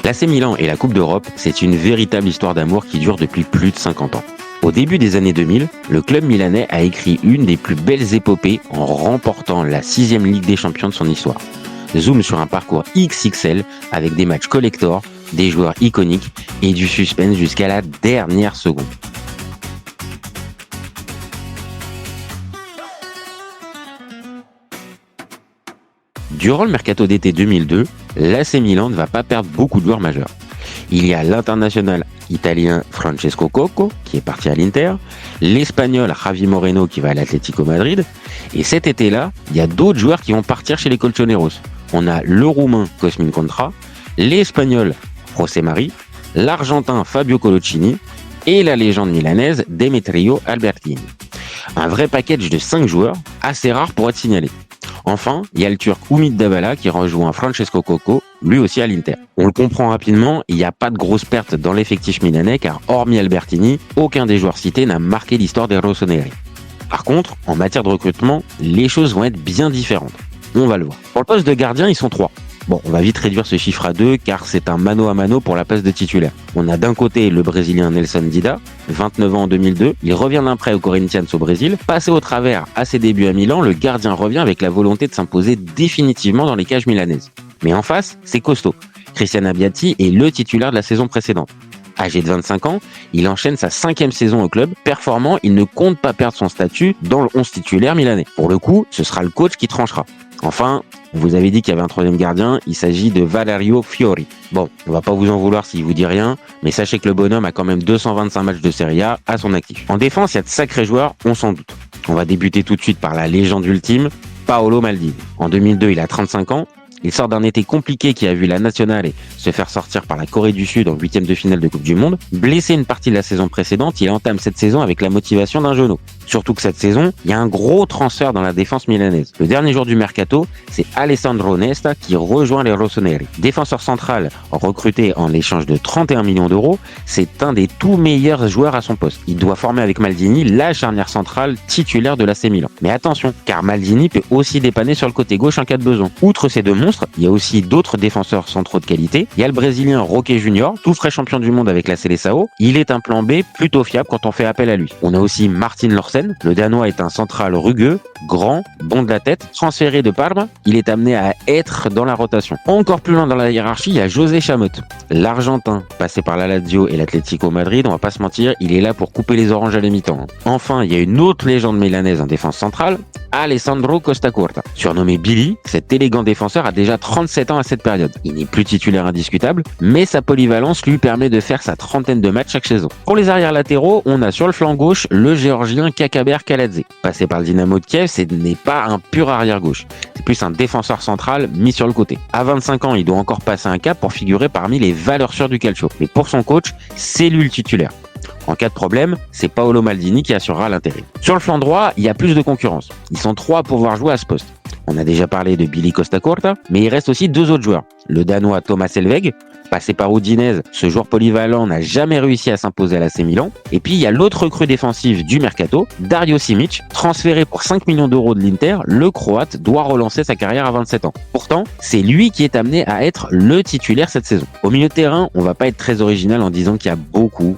L'AC Milan et la Coupe d'Europe, c'est une véritable histoire d'amour qui dure depuis plus de 50 ans. Au début des années 2000, le club milanais a écrit une des plus belles épopées en remportant la 6e Ligue des Champions de son histoire. Zoom sur un parcours XXL avec des matchs collector, des joueurs iconiques et du suspense jusqu'à la dernière seconde. Durant le mercato d'été 2002, l'AC Milan ne va pas perdre beaucoup de joueurs majeurs. Il y a l'international italien Francesco Cocco qui est parti à l'Inter, l'espagnol Javi Moreno qui va à l'Atlético Madrid, et cet été-là, il y a d'autres joueurs qui vont partir chez les Colchoneros. On a le roumain Cosmin Contra, l'espagnol José Mari, l'argentin Fabio Coloccini et la légende milanaise Demetrio Albertini. Un vrai package de 5 joueurs, assez rare pour être signalé. Enfin, il y a le turc Umit Davala qui rejoint Francesco Cocco, lui aussi à l'Inter. On le comprend rapidement, il n'y a pas de grosse perte dans l'effectif milanais car hormis Albertini, aucun des joueurs cités n'a marqué l'histoire des Rossoneri. Par contre, en matière de recrutement, les choses vont être bien différentes. On va le voir. Pour le poste de gardien, ils sont 3. Bon, on va vite réduire ce chiffre à 2 car c'est un mano à mano pour la place de titulaire. On a d'un côté le Brésilien Nelson Dida, 29 ans en 2002, il revient d'un prêt au Corinthians au Brésil. Passé au travers à ses débuts à Milan, le gardien revient avec la volonté de s'imposer définitivement dans les cages milanaises. Mais en face, c'est costaud. Christian Abbiati est le titulaire de la saison précédente. Âgé de 25 ans, il enchaîne sa 5e saison au club. Performant, il ne compte pas perdre son statut dans le 11 titulaire milanais. Pour le coup, ce sera le coach qui tranchera. Enfin, on vous avait dit qu'il y avait un 3e gardien, il s'agit de Valerio Fiori. Bon, on va pas vous en vouloir s'il vous dit rien, mais sachez que le bonhomme a quand même 225 matchs de Serie A à son actif. En défense, il y a de sacrés joueurs, on s'en doute. On va débuter tout de suite par la légende ultime, Paolo Maldini. En 2002, il a 35 ans. Il sort d'un été compliqué qui a vu la Nazionale se faire sortir par la Corée du Sud en 8e de finale de Coupe du Monde. Blessé une partie de la saison précédente, il entame cette saison avec la motivation d'un genou. Surtout que cette saison, il y a un gros transfert dans la défense milanaise. Le dernier jour du mercato, c'est Alessandro Nesta qui rejoint les Rossoneri. Défenseur central recruté en échange de 31 millions d'euros, c'est un des tout meilleurs joueurs à son poste. Il doit former avec Maldini la charnière centrale titulaire de l'AC Milan. Mais attention, car Maldini peut aussi dépanner sur le côté gauche en cas de besoin. Outre ces deux monstres, il y a aussi d'autres défenseurs centraux de qualité. Il y a le Brésilien Roque Junior, tout frais champion du monde avec la Seleção. Il est un plan B plutôt fiable quand on fait appel à lui. On a aussi Martin Lorsen. Le Danois est un central rugueux, grand, bon de la tête. Transféré de Parme, il est amené à être dans la rotation. Encore plus loin dans la hiérarchie, il y a José Chamot. L'Argentin, passé par la Lazio et l'Atlético Madrid, on va pas se mentir, il est là pour couper les oranges à la mi-temps. Enfin, il y a une autre légende milanaise en défense centrale, Alessandro Costacurta. Surnommé Billy, cet élégant défenseur a déjà 37 ans à cette période. Il n'est plus titulaire indiscutable, mais sa polyvalence lui permet de faire sa 30aine de matchs chaque saison. Pour les arrières latéraux, on a sur le flanc gauche le géorgien Kakaber Kaladze. Passé par le Dynamo de Kiev, ce n'est pas un pur arrière gauche. C'est plus un défenseur central mis sur le côté. À 25 ans, il doit encore passer un cap pour figurer parmi les valeurs sûres du calcio. Mais pour son coach, c'est lui le titulaire. En cas de problème, c'est Paolo Maldini qui assurera l'intérim. Sur le flanc droit, il y a plus de concurrence. Ils sont 3 à pouvoir jouer à ce poste. On a déjà parlé de Billy Costacurta, mais il reste aussi 2 autres joueurs. Le Danois Thomas Elveg, passé par Udinese, ce joueur polyvalent n'a jamais réussi à s'imposer à l'AC Milan. Et puis il y a l'autre recrue défensive du mercato, Dario Simic, transféré pour 5 millions d'euros de l'Inter, le Croate doit relancer sa carrière à 27 ans. Pourtant, c'est lui qui est amené à être le titulaire cette saison. Au milieu de terrain, on va pas être très original en disant qu'il y a beaucoup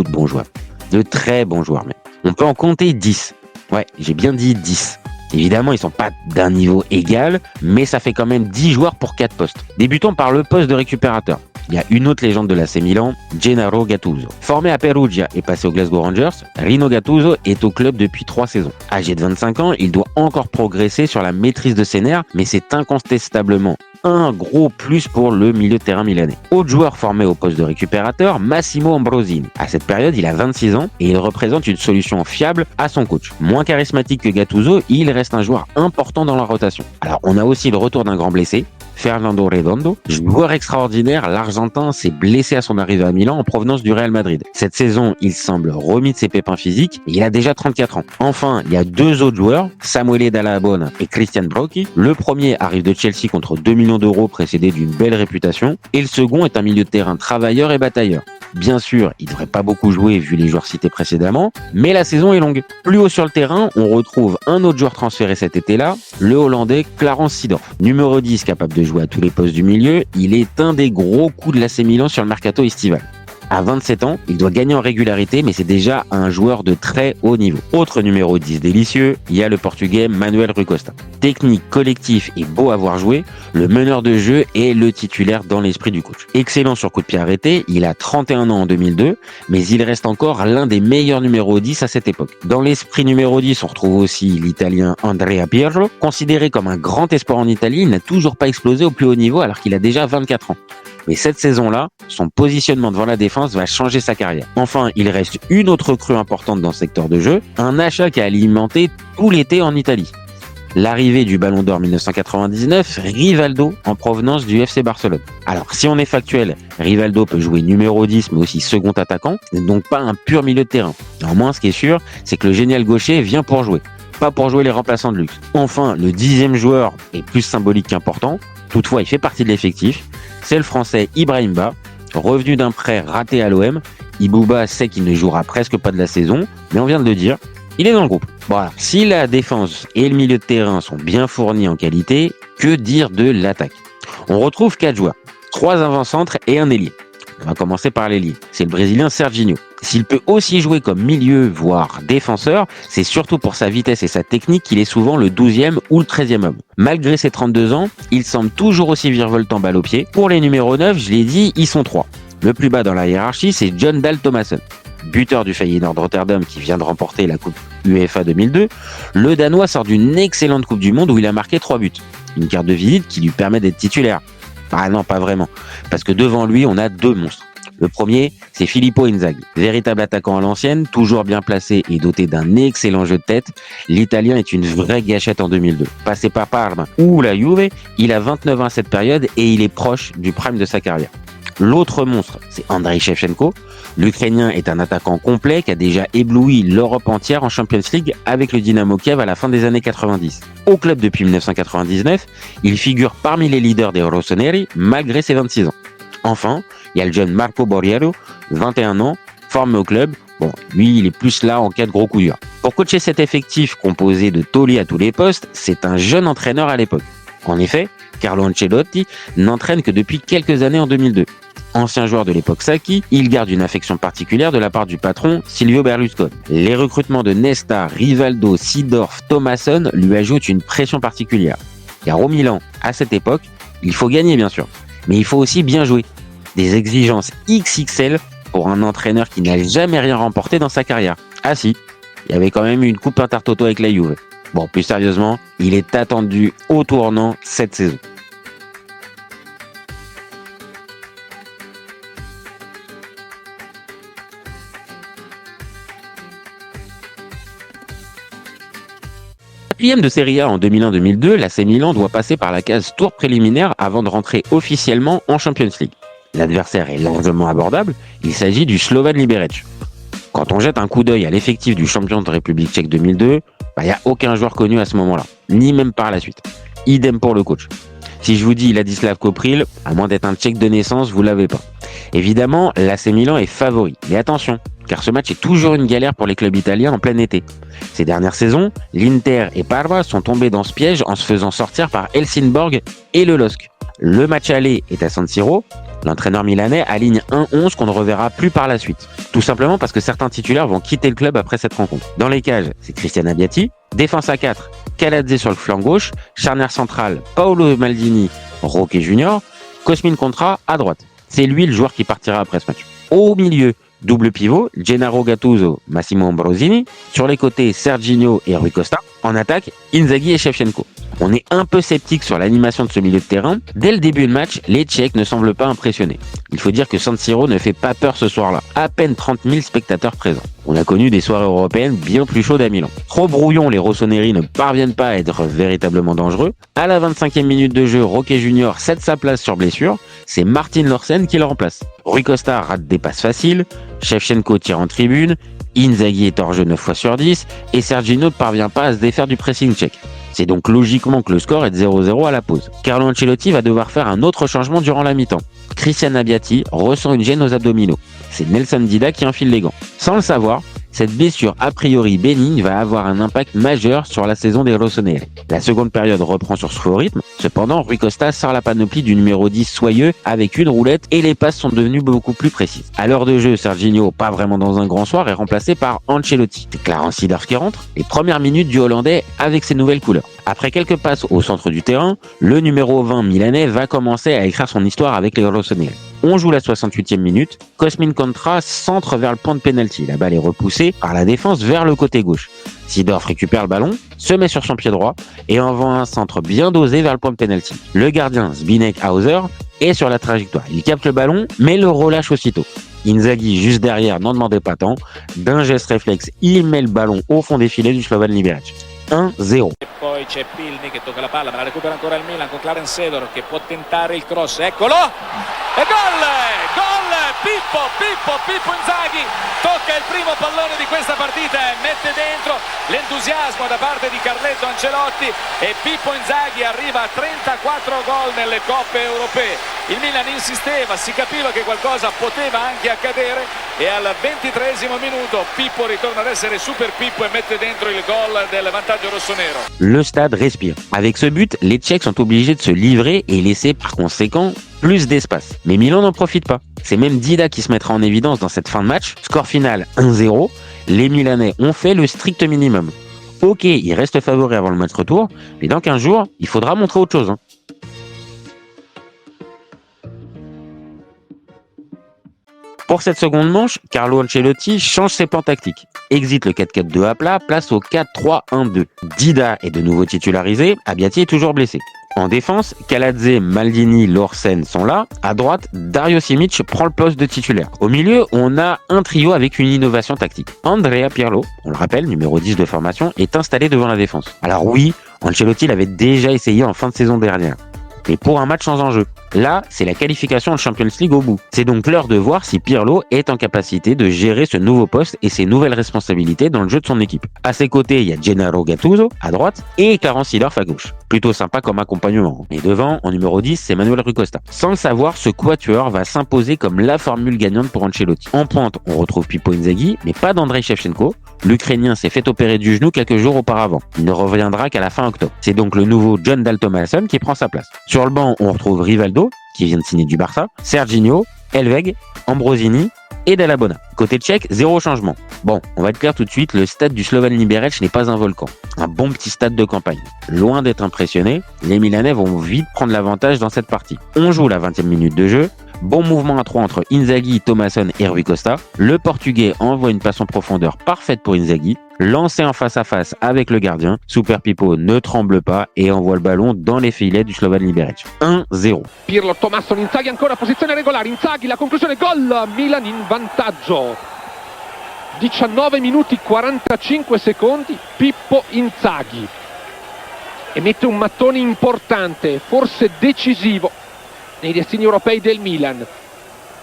de bons joueurs. De très bons joueurs même. On peut en compter 10. Ouais, j'ai bien dit 10. Évidemment, ils sont pas d'un niveau égal, mais ça fait quand même 10 joueurs pour 4 postes. Débutons par le poste de récupérateur. Il y a une autre légende de l'AC Milan, Gennaro Gattuso. Formé à Perugia et passé aux Glasgow Rangers, Rino Gattuso est au club depuis 3 saisons. Âgé de 25 ans, il doit encore progresser sur la maîtrise de ses nerfs, mais c'est incontestablement un gros plus pour le milieu de terrain milanais. Autre joueur formé au poste de récupérateur, Massimo Ambrosini. À cette période, il a 26 ans et il représente une solution fiable à son coach. Moins charismatique que Gattuso, il reste un joueur important dans la rotation. Alors, on a aussi le retour d'un grand blessé, Fernando Redondo. Joueur extraordinaire, l'Argentin s'est blessé à son arrivée à Milan en provenance du Real Madrid. Cette saison, il semble remis de ses pépins physiques et il a déjà 34 ans. Enfin, il y a 2 autres joueurs, Samuele Dall'Abona et Christian Brocchi. Le premier arrive de Chelsea contre 2 millions d'euros précédé d'une belle réputation et le second est un milieu de terrain travailleur et batailleur. Bien sûr, il ne devrait pas beaucoup jouer vu les joueurs cités précédemment, mais la saison est longue. Plus haut sur le terrain, on retrouve un autre joueur transféré cet été-là, le Hollandais Clarence Seedorf. Numéro 10, capable de jouer à tous les postes du milieu, il est un des gros coups de l'AC Milan sur le mercato estival. À 27 ans, il doit gagner en régularité, mais c'est déjà un joueur de très haut niveau. Autre numéro 10 délicieux, il y a le Portugais Manuel Rui Costa. Technique, collectif et beau à voir jouer, le meneur de jeu est le titulaire dans l'esprit du coach. Excellent sur coup de pied arrêté, il a 31 ans en 2002, mais il reste encore l'un des meilleurs numéros 10 à cette époque. Dans l'esprit numéro 10, on retrouve aussi l'Italien Andrea Pirlo. Considéré comme un grand espoir en Italie, il n'a toujours pas explosé au plus haut niveau alors qu'il a déjà 24 ans. Mais cette saison-là, son positionnement devant la défense va changer sa carrière. Enfin, il reste une autre crue importante dans ce secteur de jeu, un achat qui a alimenté tout l'été en Italie. L'arrivée du Ballon d'Or 1999, Rivaldo en provenance du FC Barcelone. Alors, si on est factuel, Rivaldo peut jouer numéro 10 mais aussi second attaquant, donc pas un pur milieu de terrain. Néanmoins, ce qui est sûr, c'est que le génial gaucher vient pour jouer, pas pour jouer les remplaçants de luxe. Enfin, le 10e joueur est plus symbolique qu'important, toutefois il fait partie de l'effectif, c'est le français Ibrahim Ba, revenu d'un prêt raté à l'OM. Ibouba sait qu'il ne jouera presque pas de la saison, mais on vient de le dire, il est dans le groupe. Bon alors, si la défense et le milieu de terrain sont bien fournis en qualité, que dire de l'attaque? On retrouve 4 joueurs, 3 avant-centres et un ailier. On va commencer par l'ailier, c'est le Brésilien Serginho. S'il peut aussi jouer comme milieu, voire défenseur, c'est surtout pour sa vitesse et sa technique qu'il est souvent le 12e ou le 13e homme. Malgré ses 32 ans, il semble toujours aussi virevoltant balle au pied. Pour les numéros 9, je l'ai dit, ils sont 3. Le plus bas dans la hiérarchie, c'est Jon Dahl Tomasson. Buteur du Feyenoord de Rotterdam qui vient de remporter la Coupe UEFA 2002, le Danois sort d'une excellente Coupe du Monde où il a marqué 3 buts. Une carte de visite qui lui permet d'être titulaire. Ah non, pas vraiment, parce que devant lui, on a 2 monstres. Le premier, c'est Filippo Inzaghi. Véritable attaquant à l'ancienne, toujours bien placé et doté d'un excellent jeu de tête, l'Italien est une vraie gâchette en 2002. Passé par Parme ou la Juve, il a 29 ans à cette période et il est proche du prime de sa carrière. L'autre monstre, c'est Andriy Shevchenko. L'Ukrainien est un attaquant complet qui a déjà ébloui l'Europe entière en Champions League avec le Dynamo Kiev à la fin des années 90. Au club depuis 1999, il figure parmi les leaders des Rossoneri malgré ses 26 ans. Enfin, il y a le jeune Marco Borriello, 21 ans, formé au club. Bon, lui, il est plus là en cas de gros coup dur. Pour coacher cet effectif composé de tauliers à tous les postes, c'est un jeune entraîneur à l'époque. En effet, Carlo Ancelotti n'entraîne que depuis quelques années en 2002. Ancien joueur de l'époque Sacchi, il garde une affection particulière de la part du patron Silvio Berlusconi. Les recrutements de Nesta, Rivaldo, Seedorf, Tomasson lui ajoutent une pression particulière. Car au Milan, à cette époque, il faut gagner bien sûr, mais il faut aussi bien jouer. Des exigences XXL pour un entraîneur qui n'a jamais rien remporté dans sa carrière. Ah si, il y avait quand même une coupe Intertoto avec la Juve. Bon, plus sérieusement, il est attendu au tournant cette saison. Quatrième de Serie A en 2001-2002, l'AC Milan doit passer par la case tour préliminaire avant de rentrer officiellement en Champions League. L'adversaire est largement abordable, il s'agit du Slovan Liberec. Quand on jette un coup d'œil à l'effectif du champion de République tchèque 2002, il n'y a aucun joueur connu à ce moment-là, ni même par la suite. Idem pour le coach. Si je vous dis Ladislav Kopril, à moins d'être un tchèque de naissance, vous l'avez pas. Évidemment, l'AC Milan est favori. Mais attention, car ce match est toujours une galère pour les clubs italiens en plein été. Ces dernières saisons, l'Inter et Parma sont tombés dans ce piège en se faisant sortir par Helsingborg et le LOSC. Le match aller est à San Siro. L'entraîneur milanais aligne un 11 qu'on ne reverra plus par la suite. Tout simplement parce que certains titulaires vont quitter le club après cette rencontre. Dans les cages, c'est Cristian Abbiati. Défense à 4, Kaladze sur le flanc gauche. Charnière centrale, Paolo Maldini, Roque Junior. Cosmin Contra à droite. C'est lui le joueur qui partira après ce match. Au milieu, double pivot, Gennaro Gattuso, Massimo Ambrosini. Sur les côtés, Serginho et Rui Costa. En attaque, Inzaghi et Shevchenko. On est un peu sceptique sur l'animation de ce milieu de terrain. Dès le début de match, les Tchèques ne semblent pas impressionnés. Il faut dire que San Siro ne fait pas peur ce soir-là. À peine 30 000 spectateurs présents. On a connu des soirées européennes bien plus chaudes à Milan. Trop brouillon, les Rossoneri ne parviennent pas à être véritablement dangereux. À la 25e minute de jeu, Roque Junior cède sa place sur blessure. C'est Martin Lorsen qui le remplace. Rui Costa rate des passes faciles. Shevchenko tire en tribune. Inzaghi est hors jeu 9 fois sur 10. Et Serginho ne parvient pas à se défaire du pressing tchèque. C'est donc logiquement que le score est de 0-0 à la pause. Carlo Ancelotti va devoir faire un autre changement durant la mi-temps. Christian Abbiati ressent une gêne aux abdominaux. C'est Nelson Dida qui enfile les gants. Sans le savoir, cette blessure a priori bénigne va avoir un impact majeur sur la saison des Rossoneri. La seconde période reprend sur ce faux rythme. Cependant, Rui Costa sort la panoplie du numéro 10 soyeux avec une roulette et les passes sont devenues beaucoup plus précises. À l'heure de jeu, Serginho, pas vraiment dans un grand soir, est remplacé par Ancelotti. C'est Clarence Seedorf qui rentre. Les premières minutes du Hollandais avec ses nouvelles couleurs. Après quelques passes au centre du terrain, le numéro 20 milanais va commencer à écrire son histoire avec les Rossoneri. On joue la 68e minute. Cosmin Contra centre vers le point de pénalty. La balle est repoussée par la défense vers le côté gauche. Seedorf récupère le ballon, se met sur son pied droit et envoie un centre bien dosé vers le point de pénalty. Le gardien Zbigniew Hauser est sur la trajectoire. Il capte le ballon mais le relâche aussitôt. Inzaghi, juste derrière, n'en demandait pas tant. D'un geste réflexe, il met le ballon au fond des filets du Slovan Liberec. 1-0. E poi c'è Pilny che tocca la palla, ma la recupera ancora il Milan con Clarence Seedorf che può tentare il cross. Eccolo! E gol! Gol! Pippo Inzaghi tocca il primo pallone di questa partita e mette dentro l'entusiasmo da parte di Carletto Ancelotti e Pippo Inzaghi arriva a 34 gol nelle coppe europee. Il Milan insisteva, si capiva che qualcosa poteva anche accadere e al 23esimo minuto Pippo ritorna ad essere Super Pippo e mette dentro il gol del vantaggio rossonero. Le stade respire. Avec ce but, les Tchèques sont obligés de se livrer et laisser par conséquent plus d'espace. Mais Milan n'en profite pas. C'est même Dida qui se mettra en évidence dans cette fin de match. Score final 1-0. Les Milanais ont fait le strict minimum. Ok, ils restent favoris avant le match retour, mais dans 15 jours, il faudra montrer autre chose. Pour cette seconde manche, Carlo Ancelotti change ses plans tactiques. Exit le 4-4-2 à plat, place au 4-3-1-2. Dida est de nouveau titularisé, Abbiati est toujours blessé. En défense, Kaladze, Maldini, Lorsen sont là. À droite, Dario Simic prend le poste de titulaire. Au milieu, on a un trio avec une innovation tactique. Andrea Pirlo, on le rappelle, numéro 10 de formation, est installé devant la défense. Alors oui, Ancelotti l'avait déjà essayé en fin de saison dernière. Mais pour un match sans enjeu. Là, c'est la qualification en Champions League au bout. C'est donc l'heure de voir si Pirlo est en capacité de gérer ce nouveau poste et ses nouvelles responsabilités dans le jeu de son équipe. À ses côtés, il y a Gennaro Gattuso à droite et Clarence Seedorf à gauche. Plutôt sympa comme accompagnement. Et devant, en numéro 10, c'est Manuel Rui Costa. Sans le savoir, ce quatuor va s'imposer comme la formule gagnante pour Ancelotti. En pointe, on retrouve Pippo Inzaghi, mais pas d'Andrei Shevchenko. L'Ukrainien s'est fait opérer du genou quelques jours auparavant. Il ne reviendra qu'à la fin octobre. C'est donc le nouveau John Dahl Tomasson qui prend sa place. Sur le banc, on retrouve Rivaldo, qui vient de signer du Barça, Serginho, Elveg, Ambrosini et Dalla Bona. Côté tchèque, zéro changement. Bon, on va être clair tout de suite, le stade du Slovan Liberec n'est pas un volcan. Un bon petit stade de campagne. Loin d'être impressionné, les Milanais vont vite prendre l'avantage dans cette partie. On joue la 20e minute de jeu. Bon mouvement à 3 entre Inzaghi, Tomasson et Rui Costa. Le Portugais envoie une passe en profondeur parfaite pour Inzaghi. Lancé en face à face avec le gardien, Super Pippo ne tremble pas et envoie le ballon dans les filets du Slovan Liberec. 1-0. Pirlo, Tomasson, Inzaghi ancora, posizione regolare, Inzaghi, la conclusione, gol, Milan in vantaggio. 19 minuti 45 secondi, Pippo Inzaghi. E mette un mattone importante, forse decisivo, nei destini europei del Milan.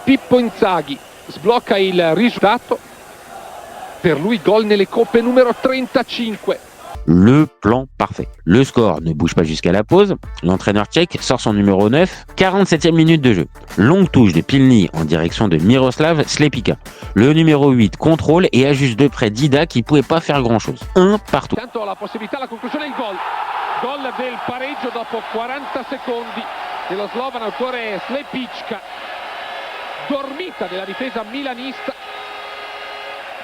Pippo Inzaghi sblocca il risultato. Per lui gol nelle coppe numéro 35. Le plan parfait. Le score ne bouge pas jusqu'à la pause. L'entraîneur tchèque sort son numéro 9, 47e minute de jeu. Longue touche de Pilny en direction de Miroslav Slepika. Le numéro 8 contrôle et ajuste de près Dida qui pouvait pas faire grand chose. Un partout. Tanto la possibilità, la conclusione, il gol. Gol del pareggio dopo 40 secondi dello slovano autore Slepicka. Dormita della difesa milanista.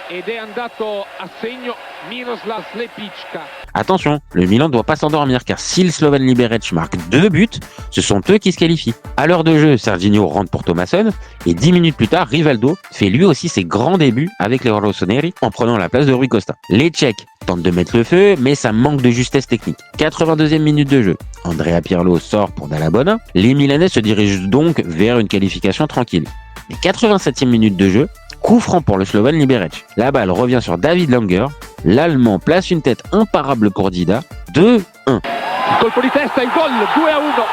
Ed è andato a segno Miroslav Slepicka. Attention, le Milan ne doit pas s'endormir car si le Slovan Liberec marque 2 buts, ce sont eux qui se qualifient. À l'heure de jeu, Serginho rentre pour Tomasson et 10 minutes plus tard, Rivaldo fait lui aussi ses grands débuts avec les Rossoneri en prenant la place de Rui Costa. Les Tchèques tentent de mettre le feu, mais ça manque de justesse technique. 82e minute de jeu. Andrea Pirlo sort pour Dalla Bona. Les Milanais se dirigent donc vers une qualification tranquille. Mais 87e minute de jeu, coup franc pour le Slovan Liberec. La balle revient sur David Langer. L'Allemand place une tête imparable pour Dida. 2-1. Colpo di testa, il gol, 2-1.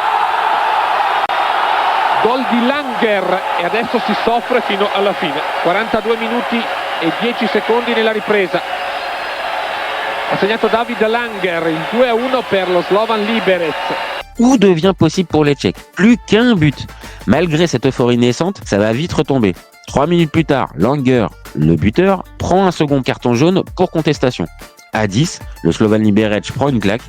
Gol di Langer e adesso si soffre fino alla fine. 42 minuti e 10 secondi nella ripresa. Ha segnato David Langer, il 2-1 per lo Slovan Liberec. Où devient possible pour les Tchèques? Plus qu'un but. Malgré cette euphorie naissante, ça va vite retomber. 3 minutes plus tard, Langer, le buteur, prend un second carton jaune pour contestation. À 10, le Slovan Liberec prend une claque.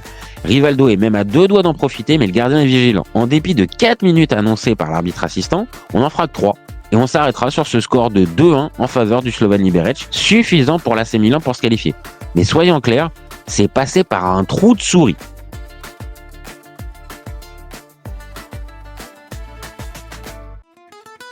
Rivaldo est même à 2 doigts d'en profiter, mais le gardien est vigilant. En dépit de 4 minutes annoncées par l'arbitre assistant, on en fera que 3. Et on s'arrêtera sur ce score de 2-1 en faveur du Slovan Liberec, suffisant pour l'AC Milan pour se qualifier. Mais soyons clairs, c'est passé par un trou de souris.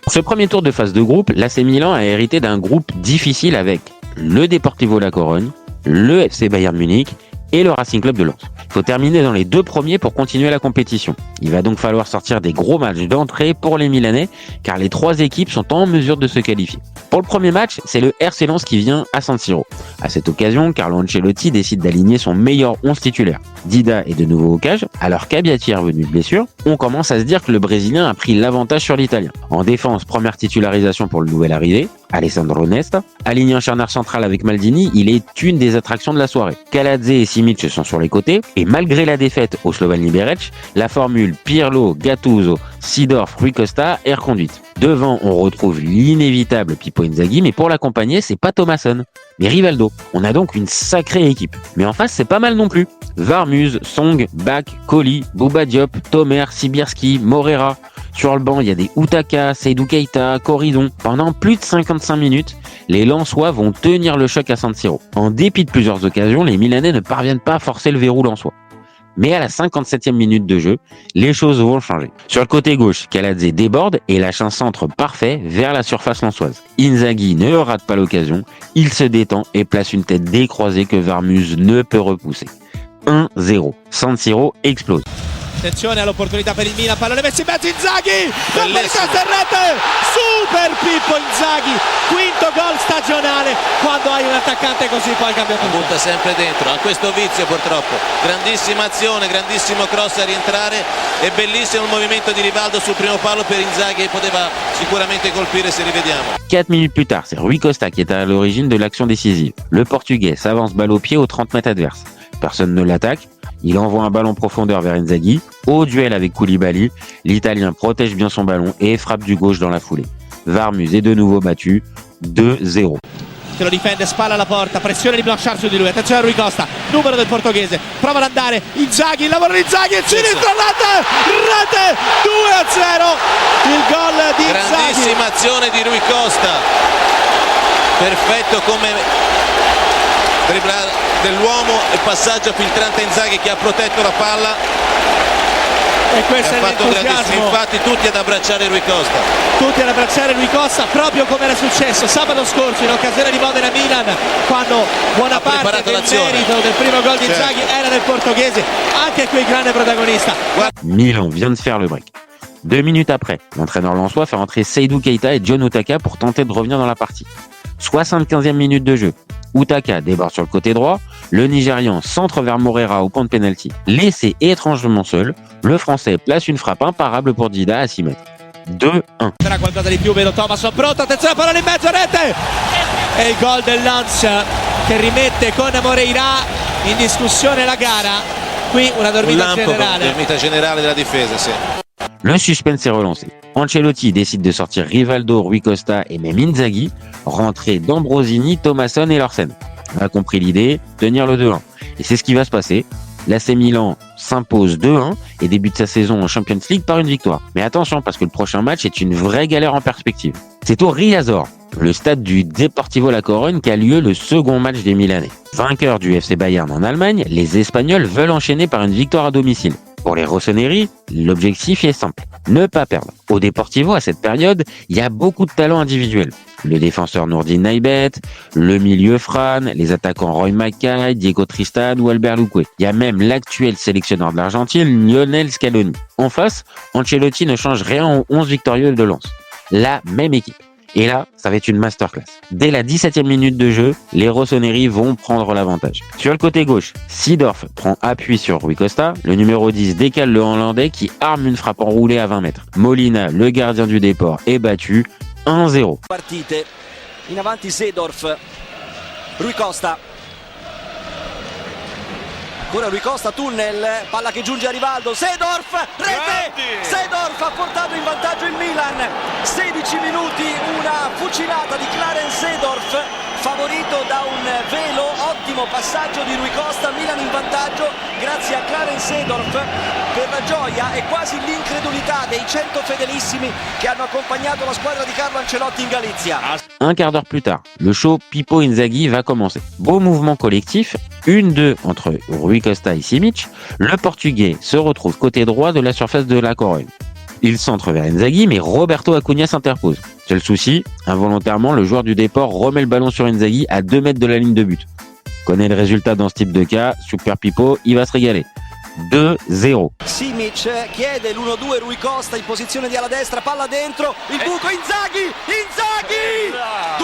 Pour ce premier tour de phase de groupe, l'AC Milan a hérité d'un groupe difficile avec le Deportivo La Corogne, le FC Bayern Munich et le Racing Club de Lens. Il faut terminer dans les 2 premiers pour continuer la compétition. Il va donc falloir sortir des gros matchs d'entrée pour les Milanais, car les 3 équipes sont en mesure de se qualifier. Pour le premier match, c'est le RC Lens qui vient à San Siro. À cette occasion, Carlo Ancelotti décide d'aligner son meilleur 11 titulaire. Dida est de nouveau au cage, alors qu'Abbiati est revenu de blessure. On commence à se dire que le Brésilien a pris l'avantage sur l'Italien. En défense, première titularisation pour le nouvel arrivé, Alessandro Nesta. Aligné en charnière centrale avec Maldini, il est une des attractions de la soirée. Kaladze et Simic sont sur les côtés, et malgré la défaite au Slovan Liberec, la formule Pirlo, Gattuso, Seedorf, Rui Costa est reconduite. Devant, on retrouve l'inévitable Pippo Inzaghi, mais pour l'accompagner, c'est pas Thomasson, mais Rivaldo. On a donc une sacrée équipe. Mais en face, c'est pas mal non plus. Varmuz, Song, Bak, Colli, Bouba Diop, Tomer, Sibierski, Morera. Sur le banc, il y a des Utaka, Seydou Keita, Corridon. Pendant plus de 55 minutes, les Lensois vont tenir le choc à San Siro. En dépit de plusieurs occasions, les Milanais ne parviennent pas à forcer le verrou lensois. Mais à la 57e minute de jeu, les choses vont changer. Sur le côté gauche, Kaladze déborde et lâche un centre parfait vers la surface lensoise. Inzaghi ne rate pas l'occasion, il se détend et place une tête décroisée que Varmuz ne peut repousser. 1-0. San Siro explose. Attenzione all'opportunità per il Milan, pallone messo in mezzo Inzaghi, colpo di testa in rete, super Pippo Inzaghi, quinto gol stagionale, quando hai un attaccante così poi cambia tutto. Butta sempre dentro, ha questo vizio purtroppo, grandissima azione, grandissimo cross a rientrare e bellissimo il movimento di Rivaldo sul primo palo per Inzaghi, poteva sicuramente colpire se rivediamo. 4 minutes plus tard, c'est Rui Costa qui est à l'origine de l'action décisive. Le Portugais s'avance balle au pied aux 30 mètres adverses. Personne ne l'attaque. Il envoie un ballon en profondeur vers Inzaghi. Au duel avec Koulibaly, l'Italien protège bien son ballon et frappe du gauche dans la foulée. Varmuz est de nouveau battu. 2-0. Se lo difende, spalla alla porta, pressione di Blanchard su di lui, attenzione a Rui Costa, numero del portoghese, prova ad andare, Inzaghi, il lavoro di Inzaghi, il sinistro, rete, 2-0, il gol di Inzaghi. Grandissima azione di Rui Costa, perfetto come dribbler dell'uomo e passaggio filtrante Inzaghi che ha protetto la palla. E questo ha è fatto l'entusiasmo. Infatti tutti ad abbracciare Rui Costa. Tutti ad abbracciare Rui Costa, proprio come era successo sabato scorso in occasione di Modena Milan, quando buona parte del merito del primo gol di Inzaghi era del portoghese, anche qui grande protagonista. Milan vient de faire le break. 2 minutes après, l'entraîneur lensois fait entrer Seydou Keita et John Utaka pour tenter de revenir dans la partie. 75e minute de jeu. Utaka déborde sur le côté droit, le Nigérian centre vers Morera au point de pénalty. Laissé étrangement seul, le Français place une frappe imparable pour Dida à 6 mètres. 2-1. Sarà qualcosa di più, vedo Thomasson pronto, attenzione, pallone in mezzo, rete! E il gol del Lens che rimette con Moreira in discussione la gara. Qui una dormita generale. Dormita generale della difesa, sì. Le suspense est relancé. Ancelotti décide de sortir Rivaldo, Rui Costa et même Inzaghi, rentrer D'Ambrosini, Thomasson et Larsen. On a compris l'idée, tenir le 2-1. Et c'est ce qui va se passer. L'AC Milan s'impose 2-1 et débute sa saison en Champions League par une victoire. Mais attention, parce que le prochain match est une vraie galère en perspective. C'est au Riazor, le stade du Deportivo La Corogne, qu'a lieu le second match des Milanais. Vainqueurs du FC Bayern en Allemagne, les Espagnols veulent enchaîner par une victoire à domicile. Pour les Rossoneri, l'objectif est simple, ne pas perdre. Au Deportivo, à cette période, il y a beaucoup de talents individuels. Le défenseur Nourdine Naibet, le milieu Fran, les attaquants Roy Mackay, Diego Tristan ou Albert Luque. Il y a même l'actuel sélectionneur de l'Argentine, Lionel Scaloni. En face, Ancelotti ne change rien aux 11 victorieux de Lens. La même équipe. Et là, ça va être une masterclass. Dès la 17e minute de jeu, les Rossoneri vont prendre l'avantage. Sur le côté gauche, Seedorf prend appui sur Rui Costa. Le numéro 10 décale le Hollandais qui arme une frappe enroulée à 20 mètres. Molina, le gardien du déport, est battu 1-0. Partite. In avanti Seedorf. Rui Costa. Ancora Rui Costa, tunnel, palla che giunge a Rivaldo, Seedorf, rete! Seedorf ha portato in vantaggio il Milan, 16 minuti, una fucilata di Clarence Seedorf, favorito da un velo, ottimo passaggio di Rui Costa, Milan in vantaggio grazie a Clarence Seedorf, per la gioia e quasi l'incredulità dei 100 fedelissimi che hanno accompagnato la squadra di Carlo Ancelotti in Galizia. Un quart d'heure plus tard, le show Pippo Inzaghi va commencer. Beau mouvement collectif, 1-2 entre Rui Costa et Simic. Le Portugais se retrouve côté droit de la surface de la Corogne. Il centre vers Inzaghi, mais Roberto Acuna s'interpose. Seul souci, involontairement, le joueur du déport remet le ballon sur Inzaghi à 2 mètres de la ligne de but. Connaît le résultat dans ce type de cas, Super Pippo, il va se régaler. 2-0. Simic chiede l'1-2, Rui Costa in posizione di ala destra, palla dentro, il buco, Inzaghi! 2-0!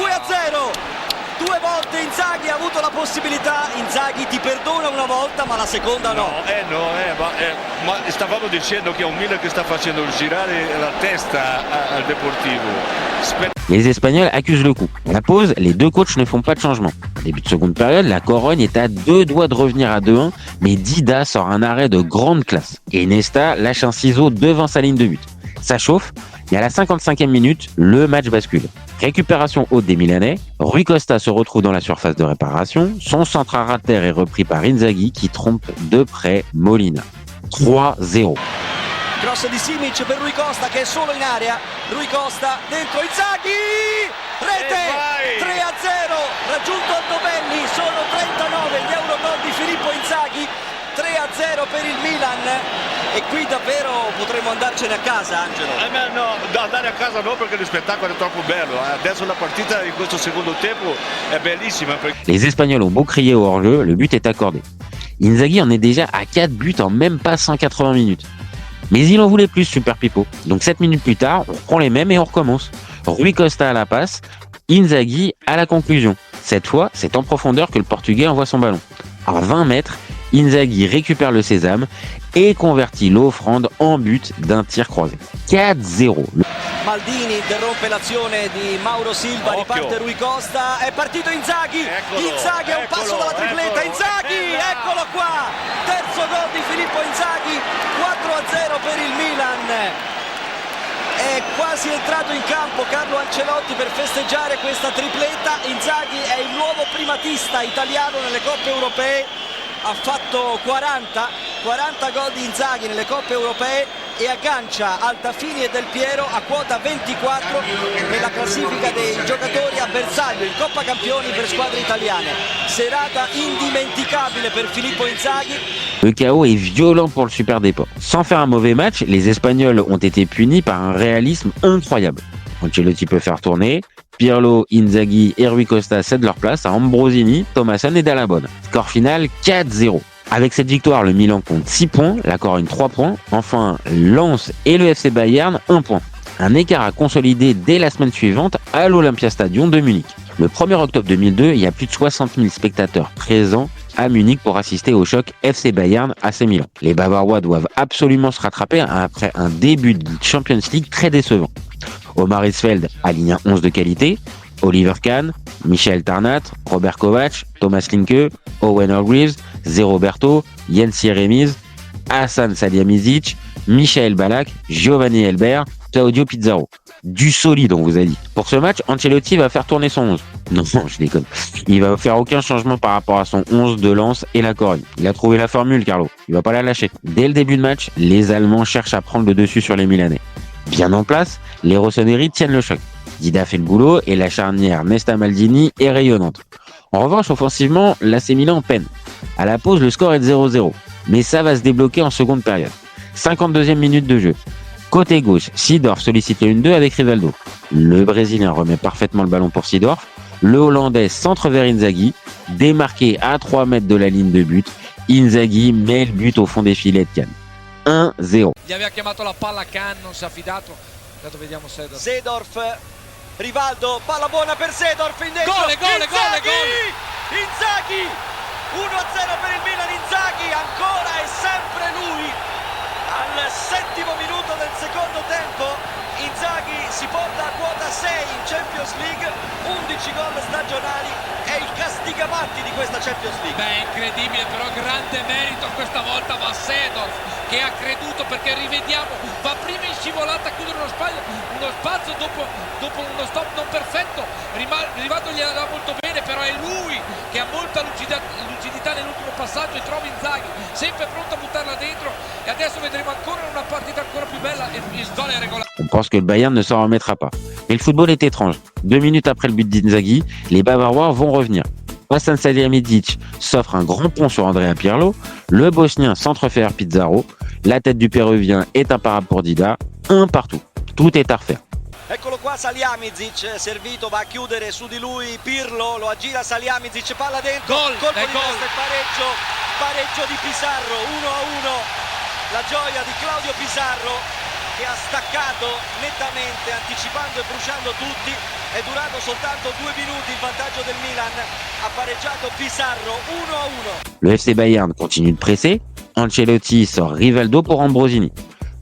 Due volte Inzaghi ha avuto la possibilità, Inzaghi ti perdona una volta ma la seconda no. Ma stavamo dicendo che è un Milan che sta facendo girare la testa al Deportivo. Les Espagnols accusent le coup. À la pause, les deux coachs ne font pas de changement. Début de seconde période, la Corogne est à 2 doigts de revenir à 2-1, mais Dida sort un arrêt de grande classe. Et Nesta lâche un ciseau devant sa ligne de but. Ça chauffe, et à la 55e minute, le match bascule. Récupération haute des Milanais, Rui Costa se retrouve dans la surface de réparation, son centre à terre est repris par Inzaghi qui trompe de près Molina. 3-0. Cross di Simic per Rui Costa che è solo in area, Rui Costa dentro Inzaghi, rete, 3-0, raggiunto Altobelli, sono 39 gli Eurogol di Filippo Inzaghi, 3-0 per il Milan e qui davvero potremmo andarcene a casa, Angelo. No, andare a casa no perché lo spettacolo è troppo bello, adesso la partita in questo secondo tempo è bellissima. Les Espagnols ont beau crier au hors-jeu, le but est accordé. Inzaghi en est déjà à 4 buts en même pas 180 minutes. Mais il en voulait plus, Super Pippo. Donc 7 minutes plus tard, on reprend les mêmes et on recommence. Rui Costa à la passe, Inzaghi à la conclusion. Cette fois, c'est en profondeur que le Portugais envoie son ballon. À 20 mètres, Inzaghi récupère le sésame et convertit l'offrande en but d'un tir croisé. 4-0. Maldini interrompe l'azione di Mauro Silva, riparte Rui Costa, è partito Inzaghi, Inzaghi a un passo dalla tripletta, Inzaghi, eccolo qua, terzo gol di Filippo Inzaghi, 4-0 per il Milan. È quasi entrato in campo Carlo Ancelotti per festeggiare questa tripletta. Inzaghi è il nuovo primatista italiano nelle coppe europee, ha fatto 40 gol di Inzaghi nelle coppe europee e aggancia Altafini e Del Piero a quota 24 nella classifica dei giocatori a bersaglio in Coppa Campioni per squadre italiane. Serata indimenticabile per Filippo Inzaghi. Le chaos est violent pour le Super Déport. Sans faire un mauvais match, les Espagnols ont été punis par un réalisme incroyable. Ancelotti peut faire tourner, Pirlo, Inzaghi et Rui Costa cèdent leur place à Ambrosini, Thomasson et Dall'Abon. Score final 4-0. Avec cette victoire, le Milan compte 6 points, la Corogne 3 points, enfin Lens et le FC Bayern 1 point. Un écart à consolider dès la semaine suivante à l'Olympiastadion de Munich. Le 1er octobre 2002, il y a plus de 60 000 spectateurs présents à Munich pour assister au choc FC Bayern AC Milan. Les Bavarois doivent absolument se rattraper après un début de Champions League très décevant. Omar Isfeld aligne un 11 de qualité, Oliver Kahn, Michael Tarnat, Robert Kovac, Thomas Linke, Owen Hargreaves, Zé Roberto, Jens Jeremiz, Hassan Salihamidzic, Michael Ballack, Giovanni Elber, Claudio Pizarro. Du solide, on vous a dit. Pour ce match, Ancelotti va faire tourner son 11. Non, je déconne. Il va faire aucun changement par rapport à son 11 de Lens et la Corogne. Il a trouvé la formule, Carlo. Il va pas la lâcher. Dès le début de match, les Allemands cherchent à prendre le dessus sur les Milanais. Bien en place, les Rossoneri tiennent le choc. Dida fait le boulot et la charnière Nesta-Maldini est rayonnante. En revanche, offensivement, l'AC Milan peine. À la pause, le score est de 0-0. Mais ça va se débloquer en seconde période. 52e minute de jeu. Côté gauche, Seedorf sollicite le 1-2 avec Rivaldo. Le Brésilien remet parfaitement le ballon pour Seedorf. Le Hollandais centre vers Inzaghi. Démarqué à 3 mètres de la ligne de but, Inzaghi met le but au fond des filets de Kahn. 1-0. Gli aveva chiamato la palla Kahn, non si è affidato. Intanto vediamo Seedorf. Seedorf, Rivaldo, palla buona per Seedorf in dentro. Gol! Inzaghi! 1-0 per il Milan, Inzaghi, ancora e sempre lui. Al 7° minuto del secondo tempo Inzaghi si porta a quota 6 in Champions League, 11 gol stagionali, è il casticamatti di questa Champions League. Beh, incredibile, però grande merito questa volta va a Seedorf, che ha creduto, perché rivediamo, va prima in scivolata a chiudere uno spazio dopo uno stop non perfetto, Rivaldo gli andava molto bene, però è lui che ha molta lucidità nell'ultimo passaggio e trova Inzaghi sempre pronto a buttarla dentro, e adesso vedremo ancora una partita ancora più bella, e il gol è regolare. On pense que le Bayern ne s'en remettra pas. Mais le football est étrange. 2 minutes après le but d'Inzaghi, les Bavarois vont revenir. Hasan Salihamidzic s'offre un grand pont sur Andrea Pirlo, le Bosnien s'entrefait Pizarro, la tête du Péruvien est imparable pour Dida, un partout. Tout est à refaire. Eccolo qua Salihamidzic, servito, va a chiudere su di lui Pirlo, lo aggira Salihamidzic, palla dentro, colpo di testa e pareggio di Pizarro, 1-1, la gioia di Claudio Pizarro che ha staccato nettamente, anticipando e bruciando tutti. È durato soltanto 2 minuti il vantaggio del Milan, ha pareggiato Pizarro 1-1. Le FC Bayern continue de presser, Ancelotti sort Rivaldo pour Ambrosini.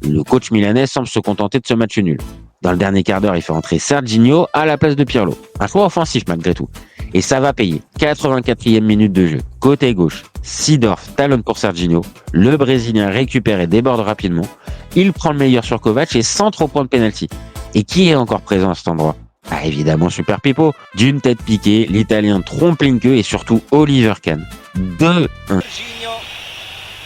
Le coach milanais semble se contenter de ce match nul. Dans le dernier quart d'heure, il fait entrer Serginho à la place de Pirlo. Un choix offensif malgré tout. Et ça va payer. 84e minute de jeu. Côté gauche, Seedorf talonne pour Serginho. Le Brésilien récupère et déborde rapidement. Il prend le meilleur sur Kovac et centre au point de pénalty. Et qui est encore présent à cet endroit? Ah, évidemment, Super Pippo. D'une tête piquée, l'Italien trompe Linke et surtout Oliver Kahn. 2-1.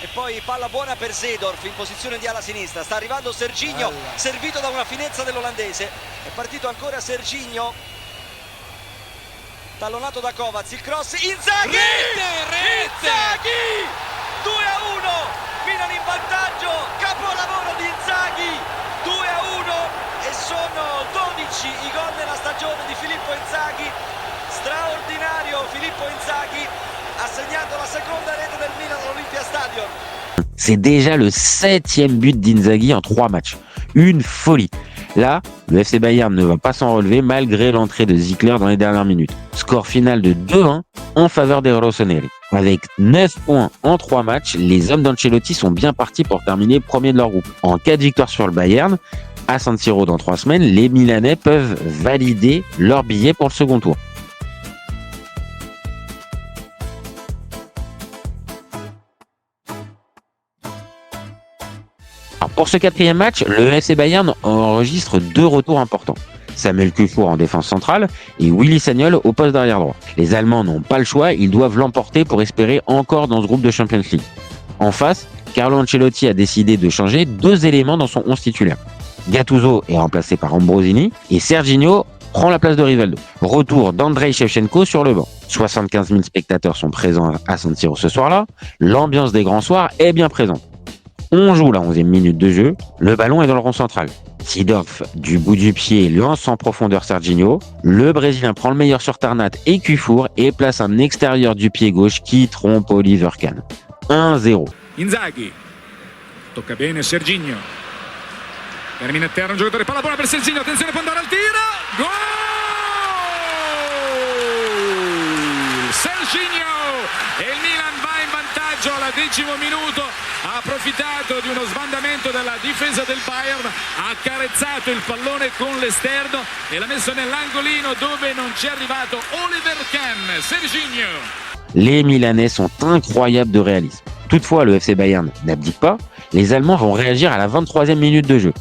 E poi palla buona per Seedorf in posizione di ala sinistra, sta arrivando Serginho, servito da una finezza dell'olandese, è partito ancora Serginho, tallonato da Kovac, il cross, Inzaghi! Inzaghi! 2-1, Milan in vantaggio, capolavoro di Inzaghi, 2-1 e sono 12 i gol nella stagione di Filippo Inzaghi, straordinario Filippo Inzaghi. Ha segnato la seconda rete del Milan all'Olympia Stadium. C'est déjà le 7e but d'Inzaghi en 3 matchs. Une folie. Là, le FC Bayern ne va pas s'en relever malgré l'entrée de Zickler dans les dernières minutes. Score final de 2-1 en faveur des Rossoneri. Avec 9 points en 3 matchs, les hommes d'Ancelotti sont bien partis pour terminer premier de leur groupe. En cas de victoire sur le Bayern, à San Siro dans 3 semaines, les Milanais peuvent valider leur billet pour le second tour. Alors pour ce 4e match, le FC Bayern enregistre 2 retours importants. Samuel Kuffour en défense centrale et Willy Sagnol au poste d'arrière droit. Les Allemands n'ont pas le choix, ils doivent l'emporter pour espérer encore dans ce groupe de Champions League. En face, Carlo Ancelotti a décidé de changer 2 éléments dans son 11 titulaire. Gattuso est remplacé par Ambrosini et Serginho prend la place de Rivaldo. Retour d'Andrei Shevchenko sur le banc. 75 000 spectateurs sont présents à San Siro ce soir-là. L'ambiance des grands soirs est bien présente. On joue la 11e minute de jeu, le ballon est dans le rond central. Seedorf, du bout du pied, lance en profondeur Serginho. Le Brésilien prend le meilleur sur Tarnat et Kuffour et place un extérieur du pied gauche qui trompe Oliver Kahn. 1-0. Inzaghi, tocca bene Serginho, termina a terra un giocatore, palla buona per Serginho, attenzione, può andare al tiro, gol! Serginho e il Milan va in vantaggio al 10° minuto, ha approfittato di uno sbandamento della difesa del Bayern, ha accarezzato il pallone con l'esterno e l'ha messo nell'angolino dove non c'è arrivato Oliver Kahn. Serginho. Les Milanais sont incroyables de réalisme. Toutefois, le FC Bayern n'abdique pas. Les Allemands vont réagir à la 23e minute de jeu.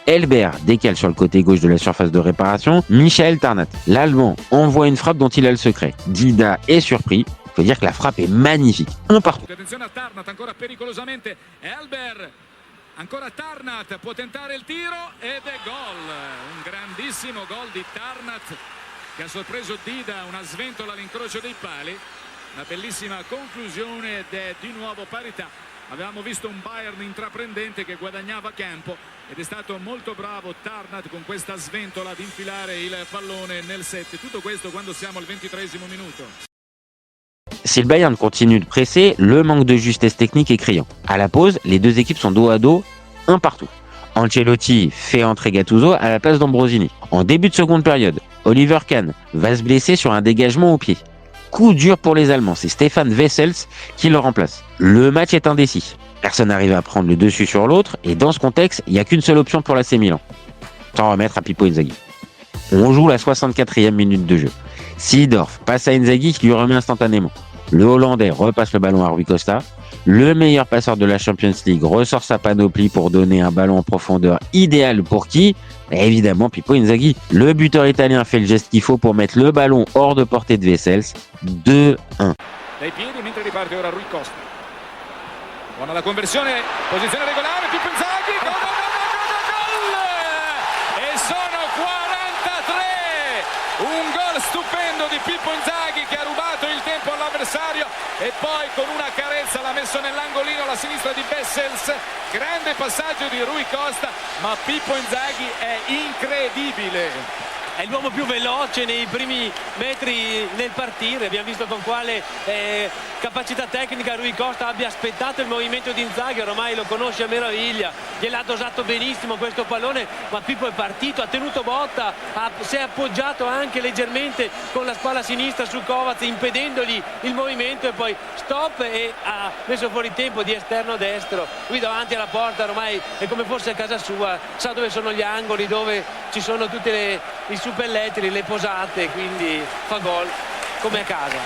Elbert décale sur le côté gauche de la surface de réparation Michael Tarnat. L'Allemand envoie une frappe dont il a le secret. Dida est surpris. Il faut dire que la frappe est magnifique. Un partout. Attenzione a Tarnat, ancora pericolosamente. Elbert, ancora Tarnat, può tentare il tiro ed è gol. Un grandissimo gol di Tarnat che ha sorpreso Dida, una sventola all'incrocio dei pali. Una bellissima conclusione ed è di nuovo parità. Avevamo visto un Bayern intraprendente che guadagnava campo ed è stato molto bravo Tarnat con questa sventola ad infilare il pallone nel set. Tutto questo quando siamo al 23° minuto. Si le Bayern continue de presser, le manque de justesse technique est criant. À la pause, les deux équipes sont dos à dos, un partout. Ancelotti fait entrer Gattuso à la place d'Ambrosini. En début de seconde période, Oliver Kahn va se blesser sur un dégagement au pied. Coup dur pour les Allemands, c'est Stefan Wessels qui le remplace. Le match est indécis. Personne n'arrive à prendre le dessus sur l'autre et dans ce contexte, il n'y a qu'une seule option pour l'AC Milan. S'en remettre à Pippo Inzaghi. On joue la 64e minute de jeu. Seedorf passe à Inzaghi qui lui remet instantanément. Le Hollandais repasse le ballon à Rui Costa. Le meilleur passeur de la Champions League ressort sa panoplie pour donner un ballon en profondeur idéal pour qui? Évidemment Pippo Inzaghi. Le buteur italien fait le geste qu'il faut pour mettre le ballon hors de portée de Wessels. 2-1. Dai piedi mentre riparte ora Rui Costa. Buona la conversione, posizione regolare, Pippo Inzaghi, gol, gol, gol, gol, gol! E sono 43! Un gol stupendo di Pippo Inzaghi che ha rubato il tempo all'avversario e poi con una carezza l'ha messo nell'angolino alla sinistra di Wessels. Grande passaggio di Rui Costa, ma Pippo Inzaghi è incredibile. È l'uomo più veloce nei primi metri nel partire, abbiamo visto con quale capacità tecnica Rui Costa abbia aspettato il movimento di Inzaghi, ormai lo conosce a meraviglia, gliel'ha dosato benissimo questo pallone, ma Pippo è partito, ha tenuto botta, si è appoggiato anche leggermente con la spalla sinistra su Kovac impedendogli il movimento e poi stop e ha messo fuori tempo di esterno destro. Lui davanti alla porta ormai è come fosse a casa sua, sa dove sono gli angoli, dove ci sono tutti i suppellettili, le posate, quindi fa gol come a casa.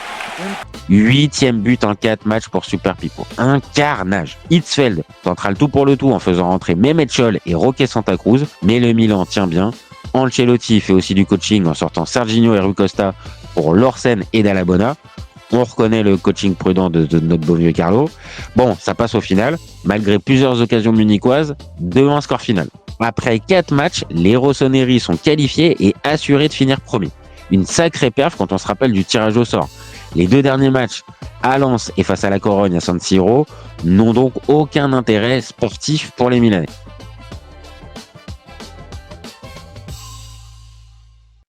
8e but en 4 matchs pour Super Pippo. Un carnage. Hitzfeld tentera le tout pour le tout en faisant rentrer Mehmet Scholl et Roque Santa Cruz, mais le Milan tient bien. Ancelotti fait aussi du coaching en sortant Serginho et Rui Costa pour Lorsen et Dall'Abona. On reconnaît le coaching prudent de notre beau vieux Carlo. Bon, ça passe au final. Malgré plusieurs occasions munichoises, 2-1 score final. Après 4 matchs, les Rossoneri sont qualifiés et assurés de finir premier. Une sacrée perf quand on se rappelle du tirage au sort. Les 2 derniers matchs, à Lens et face à la Corogne à San Siro, n'ont donc aucun intérêt sportif pour les Milanais.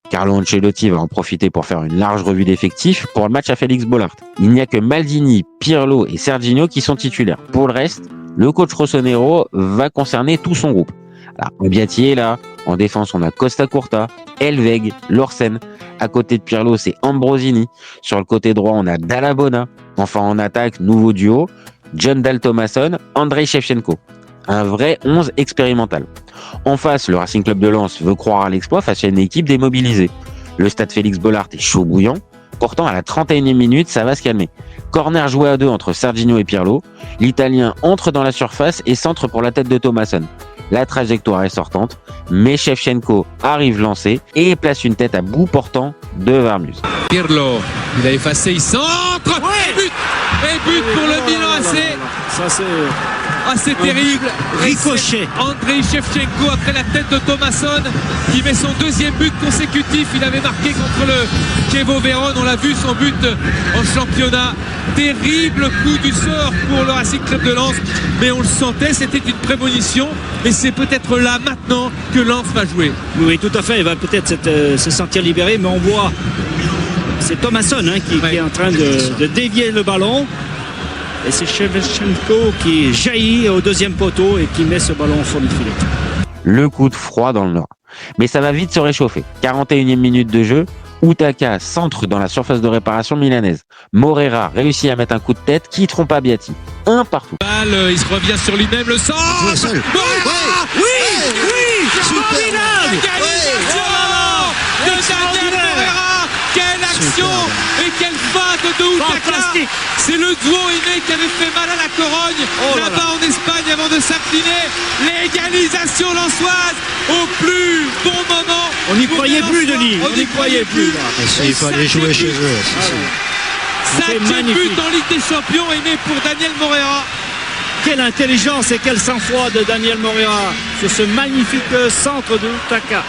Carlo Ancelotti va en profiter pour faire une large revue d'effectifs pour le match à Félix Bollaert. Il n'y a que Maldini, Pirlo et Serginho qui sont titulaires. Pour le reste, le coach Rossonero va concerner tout son groupe. Alors, Biatti est là. En défense, on a Costa Curta, Elveg, Lorsen. À côté de Pirlo, c'est Ambrosini. Sur le côté droit, on a Dall'Abona. Enfin, en attaque, nouveau duo, John Dal Thomasson, Andrei Shevchenko. Un vrai 11 expérimental. En face, le Racing Club de Lens veut croire à l'exploit face à une équipe démobilisée. Le stade Félix Bollaert est chaud bouillant. Pourtant, à la 31e minute, ça va se calmer. Corner joué à 2 entre Serginho et Pirlo. L'Italien entre dans la surface et centre pour la tête de Thomasson. La trajectoire est sortante, mais Shevchenko arrive lancé et place une tête à bout portant de Varmus. Pirlo, il a effacé, il centre, ouais. Et but pour le Milan assez terrible. Ricochet. Andrei Shevchenko après la tête de Thomasson qui met son 2e but consécutif. Il avait marqué contre le Chievo Vérone, on l'a vu son but en championnat. Terrible coup du sort pour le Racing Club de Lens, mais on le sentait, c'était une prémonition et c'est peut-être là maintenant que Lens va jouer. Oui, tout à fait, il va peut-être se sentir libéré, mais on voit, c'est Thomasson qui est en train de dévier le ballon. Et c'est Shevchenko qui jaillit au 2e poteau et qui met ce ballon au fond du filet. Le coup de froid dans le Nord. Mais ça va vite se réchauffer. 41e minute de jeu, Utaka centre dans la surface de réparation milanaise. Morera réussit à mettre un coup de tête qui trompe à Biatti. Un partout. Il se revient sur lui-même, le centre. Morera. Oui, formidable. De Daniel Morera. Quelle action et quelle feinte de Utaka. C'est le duo aîné qui avait fait mal à la Corogne là-bas en Espagne avant de s'incliner. L'égalisation lensoise au plus bon moment. On n'y croyait plus, Denis. On n'y croyait plus. Il fallait jouer chez eux. 5e but en Ligue des Champions est né pour Daniel Morera. Quelle intelligence et quel sang-froid de Daniel Morera sur ce magnifique centre de Utaka.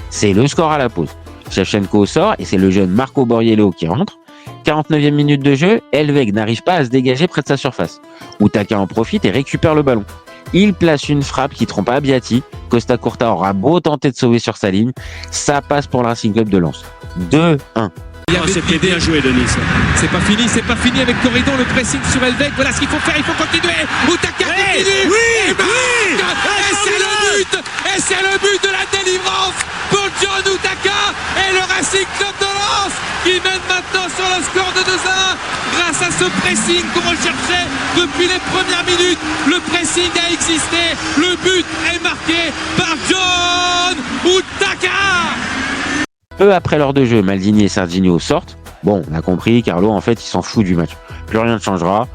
C'est le score à la pause. Shevchenko sort et c'est le jeune Marco Borriello qui rentre. 49e minute de jeu, Elveg n'arrive pas à se dégager près de sa surface. Utaka en profite et récupère le ballon. Il place une frappe qui trompe Biatti. Costa Curta aura beau tenter de sauver sur sa ligne. Ça passe pour le Racing Club de Lens. 2-1. C'était bien joué, Denis. C'est pas fini avec Corridon, le pressing sur Elveg. Voilà ce qu'il faut faire, il faut continuer. Utaka continue. Et c'est le but de la délivrance pour John Utaka et le Racing Club de Lens qui mène maintenant sur le score de 2-1 grâce à ce pressing qu'on recherchait depuis les premières minutes. Le pressing a existé, le but est marqué par John Utaka. Peu après l'heure de jeu, Maldini et Serginho sortent. Bon, on a compris, Carlo, en fait, il s'en fout du match. Plus rien ne changera.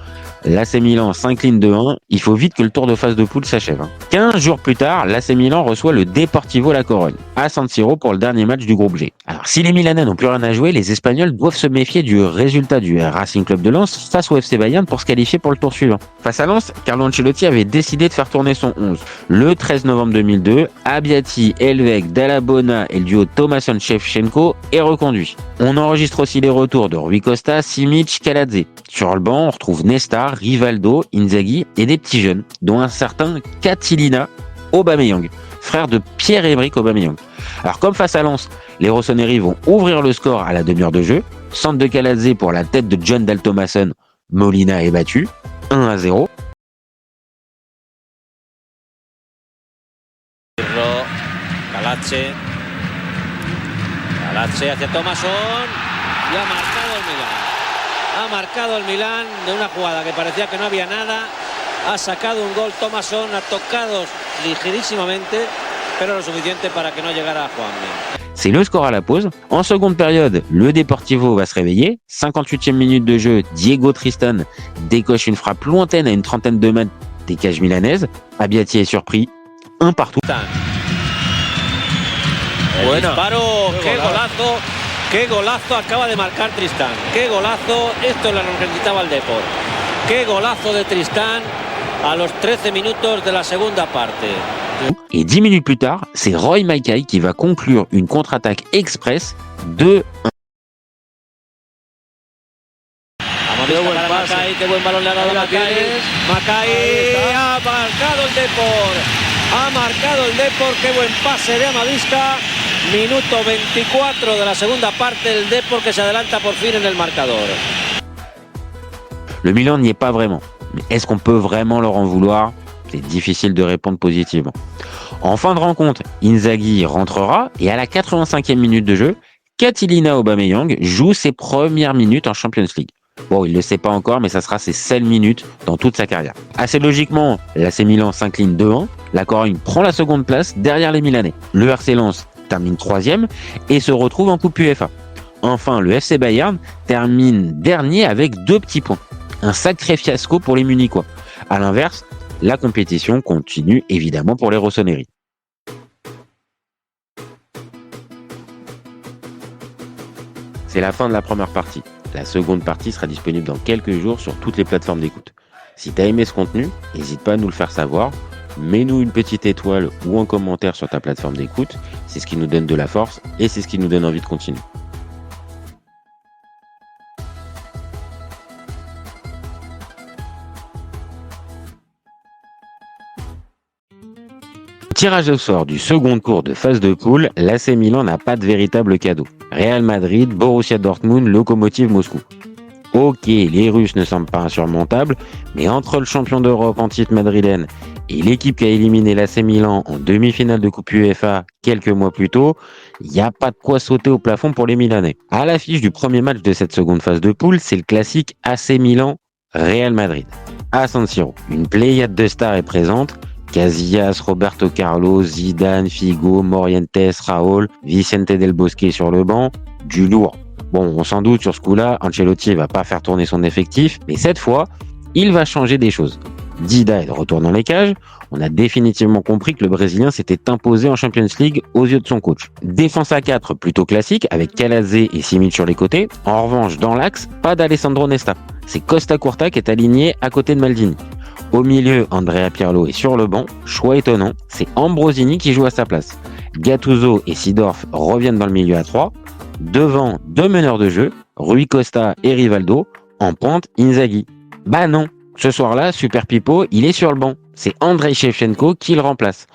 L'AC Milan s'incline 2-1. Il faut vite que le tour de phase de poule s'achève. 15 jours plus tard, l'AC Milan reçoit le Deportivo La Corogne à San Siro pour le dernier match du groupe G. Alors, si les Milanais n'ont plus rien à jouer, les Espagnols doivent se méfier du résultat du Racing Club de Lens face au FC Bayern pour se qualifier pour le tour suivant. Face à Lens, Carlo Ancelotti avait décidé de faire tourner son 11. Le 13 novembre 2002, Abbiati, Elveg, Dall'Abona et le duo Thomasson-Shevchenko est reconduit. On enregistre aussi les retours de Rui Costa, Simic, Kaladze. Sur le banc, on retrouve Nesta, Rivaldo, Inzaghi et des petits jeunes, dont un certain Catilina Aubameyang, frère de Pierre-Emerick Aubameyang. Alors comme face à Lens, les Rossoneri vont ouvrir le score à la demi-heure de jeu. Centre de Kaladze pour la tête de John Dal Thomasson, Molina est battu, 1-0. Kaladze hacia Thomasson y ha marcado el Milan. Ha marcado el Milan de una jugada que parecía que no había nada. Ha sacado un gol Thomasson, ha tocado ligerísimamente, pero lo suficiente para que no llegara a Juanmi. C'est le score à la pause. En seconde période, le Deportivo va se réveiller. 58e minute de jeu, Diego Tristan décoche une frappe lointaine à une trentaine de mètres des cages milanaises. Abbiati est surpris, 1 partout. El disparo, qué golazo acaba de marcar Tristan. Qué golazo, esto es lo que necesitaba el Depor. Qué golazo de Tristan a los 13 minutos de la segunda parte. Et 10 minutes plus tard, c'est Roy Maikai qui va conclure une contre-attaque express 2-1. Qué buen balón le ha dado Macay. Macay ha marcado el Depor. Ha marcado el Depor, qué buen pase de Amavisca. Minuto 24 de la segunda parte, el Depor que se adelanta por fin en el marcador. Le Milan n'y est pas vraiment. Mais est-ce qu'on peut vraiment leur en vouloir ? C'est difficile de répondre positivement. En fin de rencontre, Inzaghi rentrera et à la 85e minute de jeu, Catilina Aubameyang joue ses premières minutes en Champions League. Bon, il ne le sait pas encore, mais ça sera ses seules minutes dans toute sa carrière. Assez logiquement, l'AC Milan s'incline 2-1. La Corogne prend la seconde place derrière les Milanais. Le RC Lens termine 3e et se retrouve en Coupe UEFA. Enfin, le FC Bayern termine dernier avec 2 petits points. Un sacré fiasco pour les Munichois. À l'inverse, la compétition continue évidemment pour les Rossoneri. C'est la fin de la première partie. La seconde partie sera disponible dans quelques jours sur toutes les plateformes d'écoute. Si tu as aimé ce contenu, n'hésite pas à nous le faire savoir. Mets-nous une petite étoile ou un commentaire sur ta plateforme d'écoute. C'est ce qui nous donne de la force et c'est ce qui nous donne envie de continuer. Tirage au sort du second tour de phase de poule, l'AC Milan n'a pas de véritable cadeau. Real Madrid, Borussia Dortmund, Lokomotiv Moscou. Ok, les Russes ne semblent pas insurmontables, mais entre le champion d'Europe en titre madrilène et l'équipe qui a éliminé l'AC Milan en demi-finale de Coupe UEFA quelques mois plus tôt, il n'y a pas de quoi sauter au plafond pour les Milanais. À l'affiche du premier match de cette seconde phase de poule, c'est le classique AC Milan-Real Madrid. À San Siro, une pléiade de stars est présente. Casillas, Roberto Carlos, Zidane, Figo, Morientes, Raúl, Vicente Del Bosque sur le banc, du lourd. Bon, on s'en doute sur ce coup-là, Ancelotti va pas faire tourner son effectif, mais cette fois, il va changer des choses. Dida est de retour dans les cages, on a définitivement compris que le Brésilien s'était imposé en Champions League aux yeux de son coach. Défense à 4 plutôt classique, avec Kaladze et Simic sur les côtés. En revanche, dans l'axe, pas d'Alessandro Nesta. C'est Costa Curta qui est aligné à côté de Maldini. Au milieu, Andrea Pirlo est sur le banc. Choix étonnant, c'est Ambrosini qui joue à sa place. Gattuso et Seedorf reviennent dans le milieu à 3. Devant, 2 meneurs de jeu, Rui Costa et Rivaldo. En pointe, Inzaghi. Bah non, ce soir-là, Super Pipo, il est sur le banc. C'est Andrei Shevchenko qui le remplace.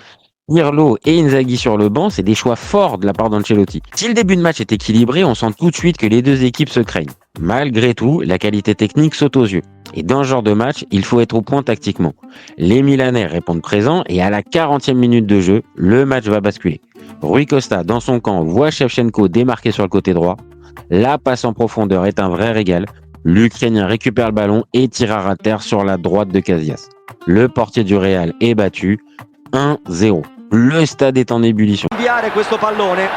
Pirlo et Inzaghi sur le banc, c'est des choix forts de la part d'Ancelotti. Si le début de match est équilibré, on sent tout de suite que les deux équipes se craignent. Malgré tout, la qualité technique saute aux yeux. Et dans ce genre de match, il faut être au point tactiquement. Les Milanais répondent présents et à la 40e minute de jeu, le match va basculer. Rui Costa, dans son camp, voit Shevchenko démarquer sur le côté droit. La passe en profondeur est un vrai régal. L'Ukrainien récupère le ballon et tire à terre sur la droite de Casillas. Le portier du Real est battu. 1-0. Le stade est en ébullition. Questo pallone.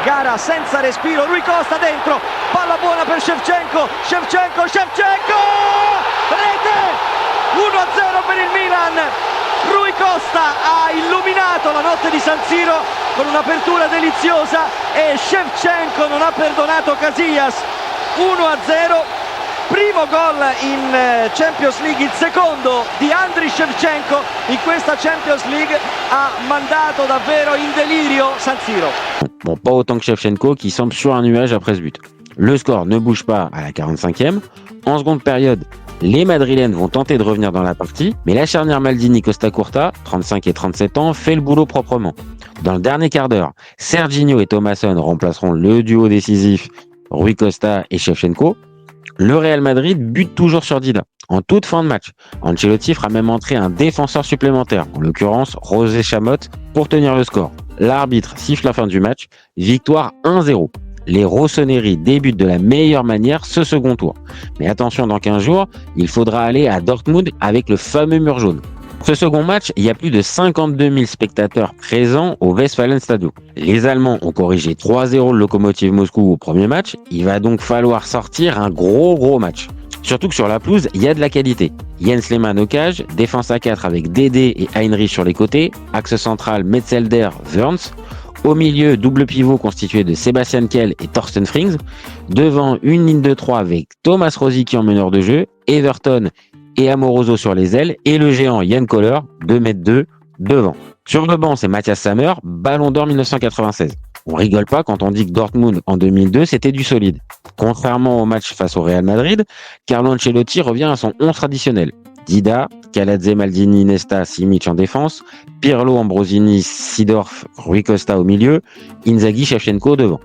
gara senza respiro. Rui Costa dentro, palla buona per Shevchenko, rete, 1-0 per il Milan. Rui Costa ha illuminato la notte di San Siro con un'apertura deliziosa e Shevchenko non ha perdonato Casillas. 1-0. Primo gol in Champions League, il secondo di Andriy Shevchenko in questa Champions League, ha mandato davvero in delirio San Siro. Bon, pas autant que Shevchenko qui semble sur un nuage après ce but. Le score ne bouge pas à la 45e. En seconde période, les Madrilènes vont tenter de revenir dans la partie, mais la charnière Maldini-Costa Curta, 35 et 37 ans, fait le boulot proprement. Dans le dernier quart d'heure, Serginho et Thomasson remplaceront le duo décisif Rui Costa et Shevchenko. Le Real Madrid bute toujours sur Dida. En toute fin de match, Ancelotti fera même entrer un défenseur supplémentaire, en l'occurrence José Chamot, pour tenir le score. L'arbitre siffle la fin du match, victoire 1-0. Les Rossoneri débutent de la meilleure manière ce second tour. Mais attention, dans 15 jours, il faudra aller à Dortmund avec le fameux mur jaune. Ce second match, il y a plus de 52 000 spectateurs présents au Westfalenstadion. Les Allemands ont corrigé 3-0 le Lokomotiv Moscou au premier match. Il va donc falloir sortir un gros match. Surtout que sur la pelouse, il y a de la qualité. Jens Lehmann au cage, défense à 4 avec Dédé et Heinrich sur les côtés, axe central Metzelder, Wörns. Au milieu, double pivot constitué de Sebastian Kehl et Thorsten Frings. Devant, une ligne de 3 avec Thomas Rosicky en meneur de jeu, Everton et Amoroso sur les ailes, et le géant Jan Koller, 2m2, devant. Sur le banc, c'est Matthias Sammer, Ballon d'Or 1996. On rigole pas quand on dit que Dortmund en 2002, c'était du solide. Contrairement au match face au Real Madrid, Carlo Ancelotti revient à son 11 traditionnel. Dida, Kaladze, Maldini, Nesta, Simic en défense, Pirlo, Ambrosini, Seedorf, Rui Costa au milieu, Inzaghi, Shevchenko devant.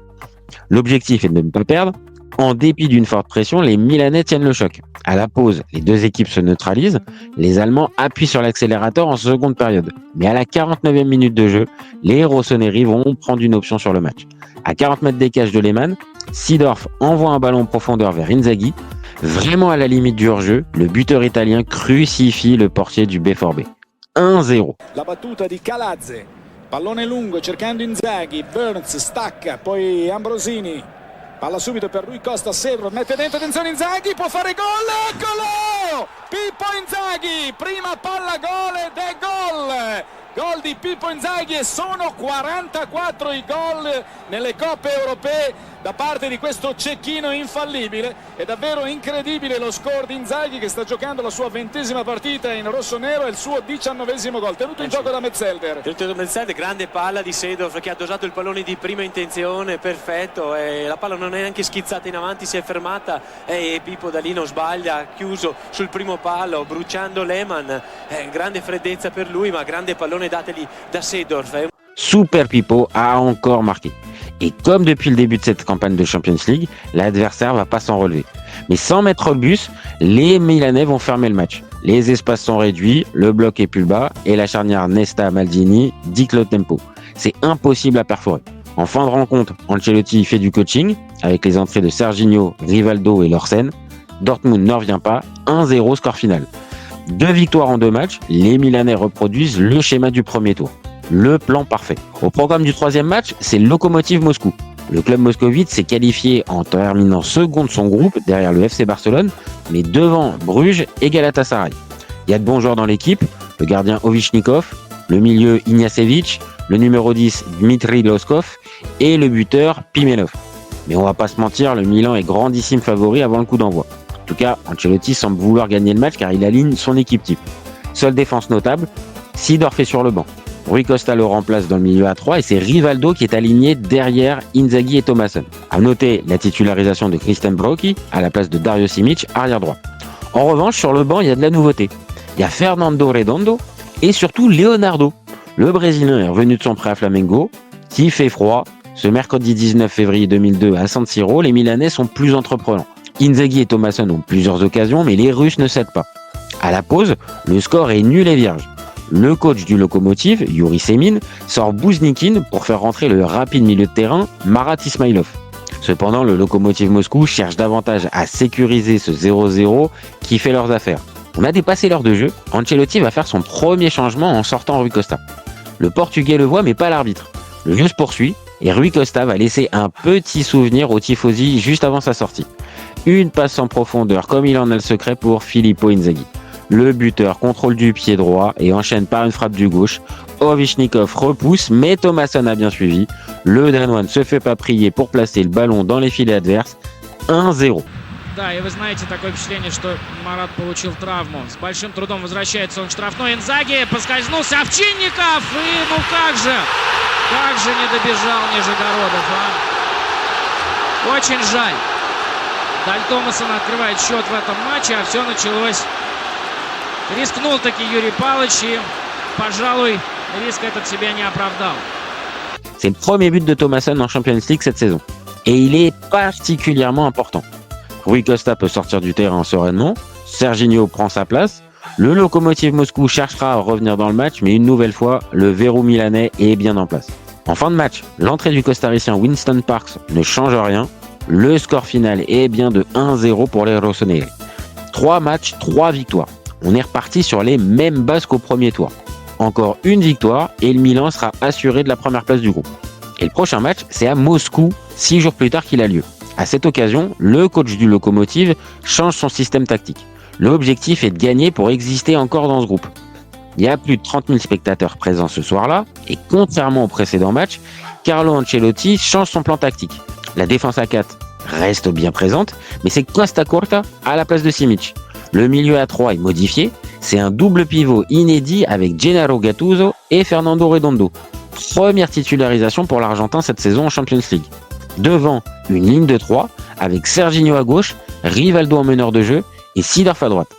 L'objectif est de ne pas perdre. En dépit d'une forte pression, les Milanais tiennent le choc. À la pause, les deux équipes se neutralisent. Les Allemands appuient sur l'accélérateur en seconde période. Mais à la 49e minute de jeu, les Rossoneri vont prendre une option sur le match. À 40 mètres des cages de Lehmann, Seedorf envoie un ballon en profondeur vers Inzaghi. Vraiment à la limite du hors-jeu, le buteur italien crucifie le portier du B4B. 1-0. La battuta di Kaladze, pallone lungo cercando Inzaghi, Burns stacca, poi Ambrosini, palla subito per Rui Costa, Seedorf mette dentro, attenzione Inzaghi, può fare gol, eccolo! Pippo Inzaghi, prima palla gol ed è gol! Gol di Pippo Inzaghi e sono 44 i gol nelle coppe europee da parte di questo cecchino infallibile. È davvero incredibile lo score di Inzaghi che sta giocando la sua 20ª partita in rosso-nero e il suo 19° gol. Tenuto in gioco da Metzelder. Tenuto da Metzelder, grande palla di Seedorf che ha dosato il pallone di prima intenzione, perfetto. E la palla non è neanche schizzata in avanti, si è fermata e Pippo da lì non sbaglia, ha chiuso sul primo palo, bruciando Lehmann. Grande freddezza per lui, ma grande pallone dategli da Seedorf. Super Pippo a encore marqué. Et comme depuis le début de cette campagne de Champions League, l'adversaire va pas s'en relever. Mais sans mettre le bus, les Milanais vont fermer le match. Les espaces sont réduits, le bloc est plus bas et la charnière Nesta-Maldini dicte le tempo. C'est impossible à perforer. En fin de rencontre, Ancelotti fait du coaching avec les entrées de Serginho, Rivaldo et Lorsen. Dortmund ne revient pas, 1-0 score final. 2 victoires en 2 matchs, les Milanais reproduisent le schéma du premier tour. Le plan parfait. Au programme du 3e match, c'est le Lokomotiv Moscou. Le club moscovite s'est qualifié en terminant second de son groupe derrière le FC Barcelone, mais devant Bruges et Galatasaray. Il y a de bons joueurs dans l'équipe, le gardien Ovichnikov, le milieu Ignacevic, le numéro 10 Dmitry Loskov et le buteur Pimenov. Mais on va pas se mentir, le Milan est grandissime favori avant le coup d'envoi. En tout cas, Ancelotti semble vouloir gagner le match car il aligne son équipe type. Seule défense notable, Seedorf est sur le banc. Rui Costa le remplace dans le milieu à 3 et c'est Rivaldo qui est aligné derrière Inzaghi et Thomasson. À noter la titularisation de Christian Brocchi à la place de Dario Simic, arrière droit. En revanche, sur le banc, il y a de la nouveauté. Il y a Fernando Redondo et surtout Leonardo. Le Brésilien est revenu de son prêt à Flamengo, qui fait froid. Ce mercredi 19 février 2002 à San Siro, les Milanais sont plus entreprenants. Inzaghi et Thomasson ont plusieurs occasions, mais les Russes ne cèdent pas. À la pause, le score est nul et vierge. Le coach du Lokomotiv, Yuri Semin, sort Bouznikin pour faire rentrer le rapide milieu de terrain Marat Ismailov. Cependant, le Lokomotiv Moscou cherche davantage à sécuriser ce 0-0 qui fait leurs affaires. On a dépassé l'heure de jeu, Ancelotti va faire son premier changement en sortant Rui Costa. Le Portugais le voit mais pas l'arbitre. Le jeu se poursuit Et Rui Costa va laisser un petit souvenir aux tifosi juste avant sa sortie. Une passe en profondeur comme il en a le secret pour Filippo Inzaghi. Le buteur contrôle du pied droit et enchaîne par une frappe du gauche. Ovechnikov repousse, mais Thomasson a bien suivi. Le Danois ne se fait pas prier pour placer le ballon dans les filets adverses. 1-0. Да, и вы знаете, такое впечатление, что Марат получил травму. С большим трудом возвращается он к штрафной. Инзаги поскользнулся. Овчинников! И ну как же не добежал Нижегородов, а? Очень жаль. Даль Томасон открывает счет в этом матче, а все началось. Рискнул таки Юрий Павлович и, пожалуй, риск этот себя не оправдал. C'est le premier but de Thomasson en Champions League cette saison. Et il est particulièrement important. Rui Costa peut sortir du terrain sereinement, Serginho prend sa place, le Lokomotiv Moscou cherchera à revenir dans le match, mais une nouvelle fois, le verrou milanais est bien en place. En fin de match, l'entrée du costaricien Winston Parks ne change rien, le score final est bien de 1-0 pour les Rossoneri. 3 matchs, 3 victoires. On est reparti sur les mêmes bases qu'au premier tour. Encore une victoire et le Milan sera assuré de la première place du groupe. Et le prochain match, c'est à Moscou, 6 jours plus tard qu'il a lieu. À cette occasion, le coach du Lokomotiv change son système tactique. L'objectif est de gagner pour exister encore dans ce groupe. Il y a plus de 30 000 spectateurs présents ce soir-là, et contrairement au précédent match, Carlo Ancelotti change son plan tactique. La défense à 4 reste bien présente, mais c'est Costa Curta à la place de Simic. Le milieu à 3 est modifié, c'est un double pivot inédit avec Gennaro Gattuso et Fernando Redondo. Première titularisation pour l'Argentin cette saison en Champions League. Devant, une ligne de 3 avec Serginho à gauche, Rivaldo en meneur de jeu et Seedorf à droite.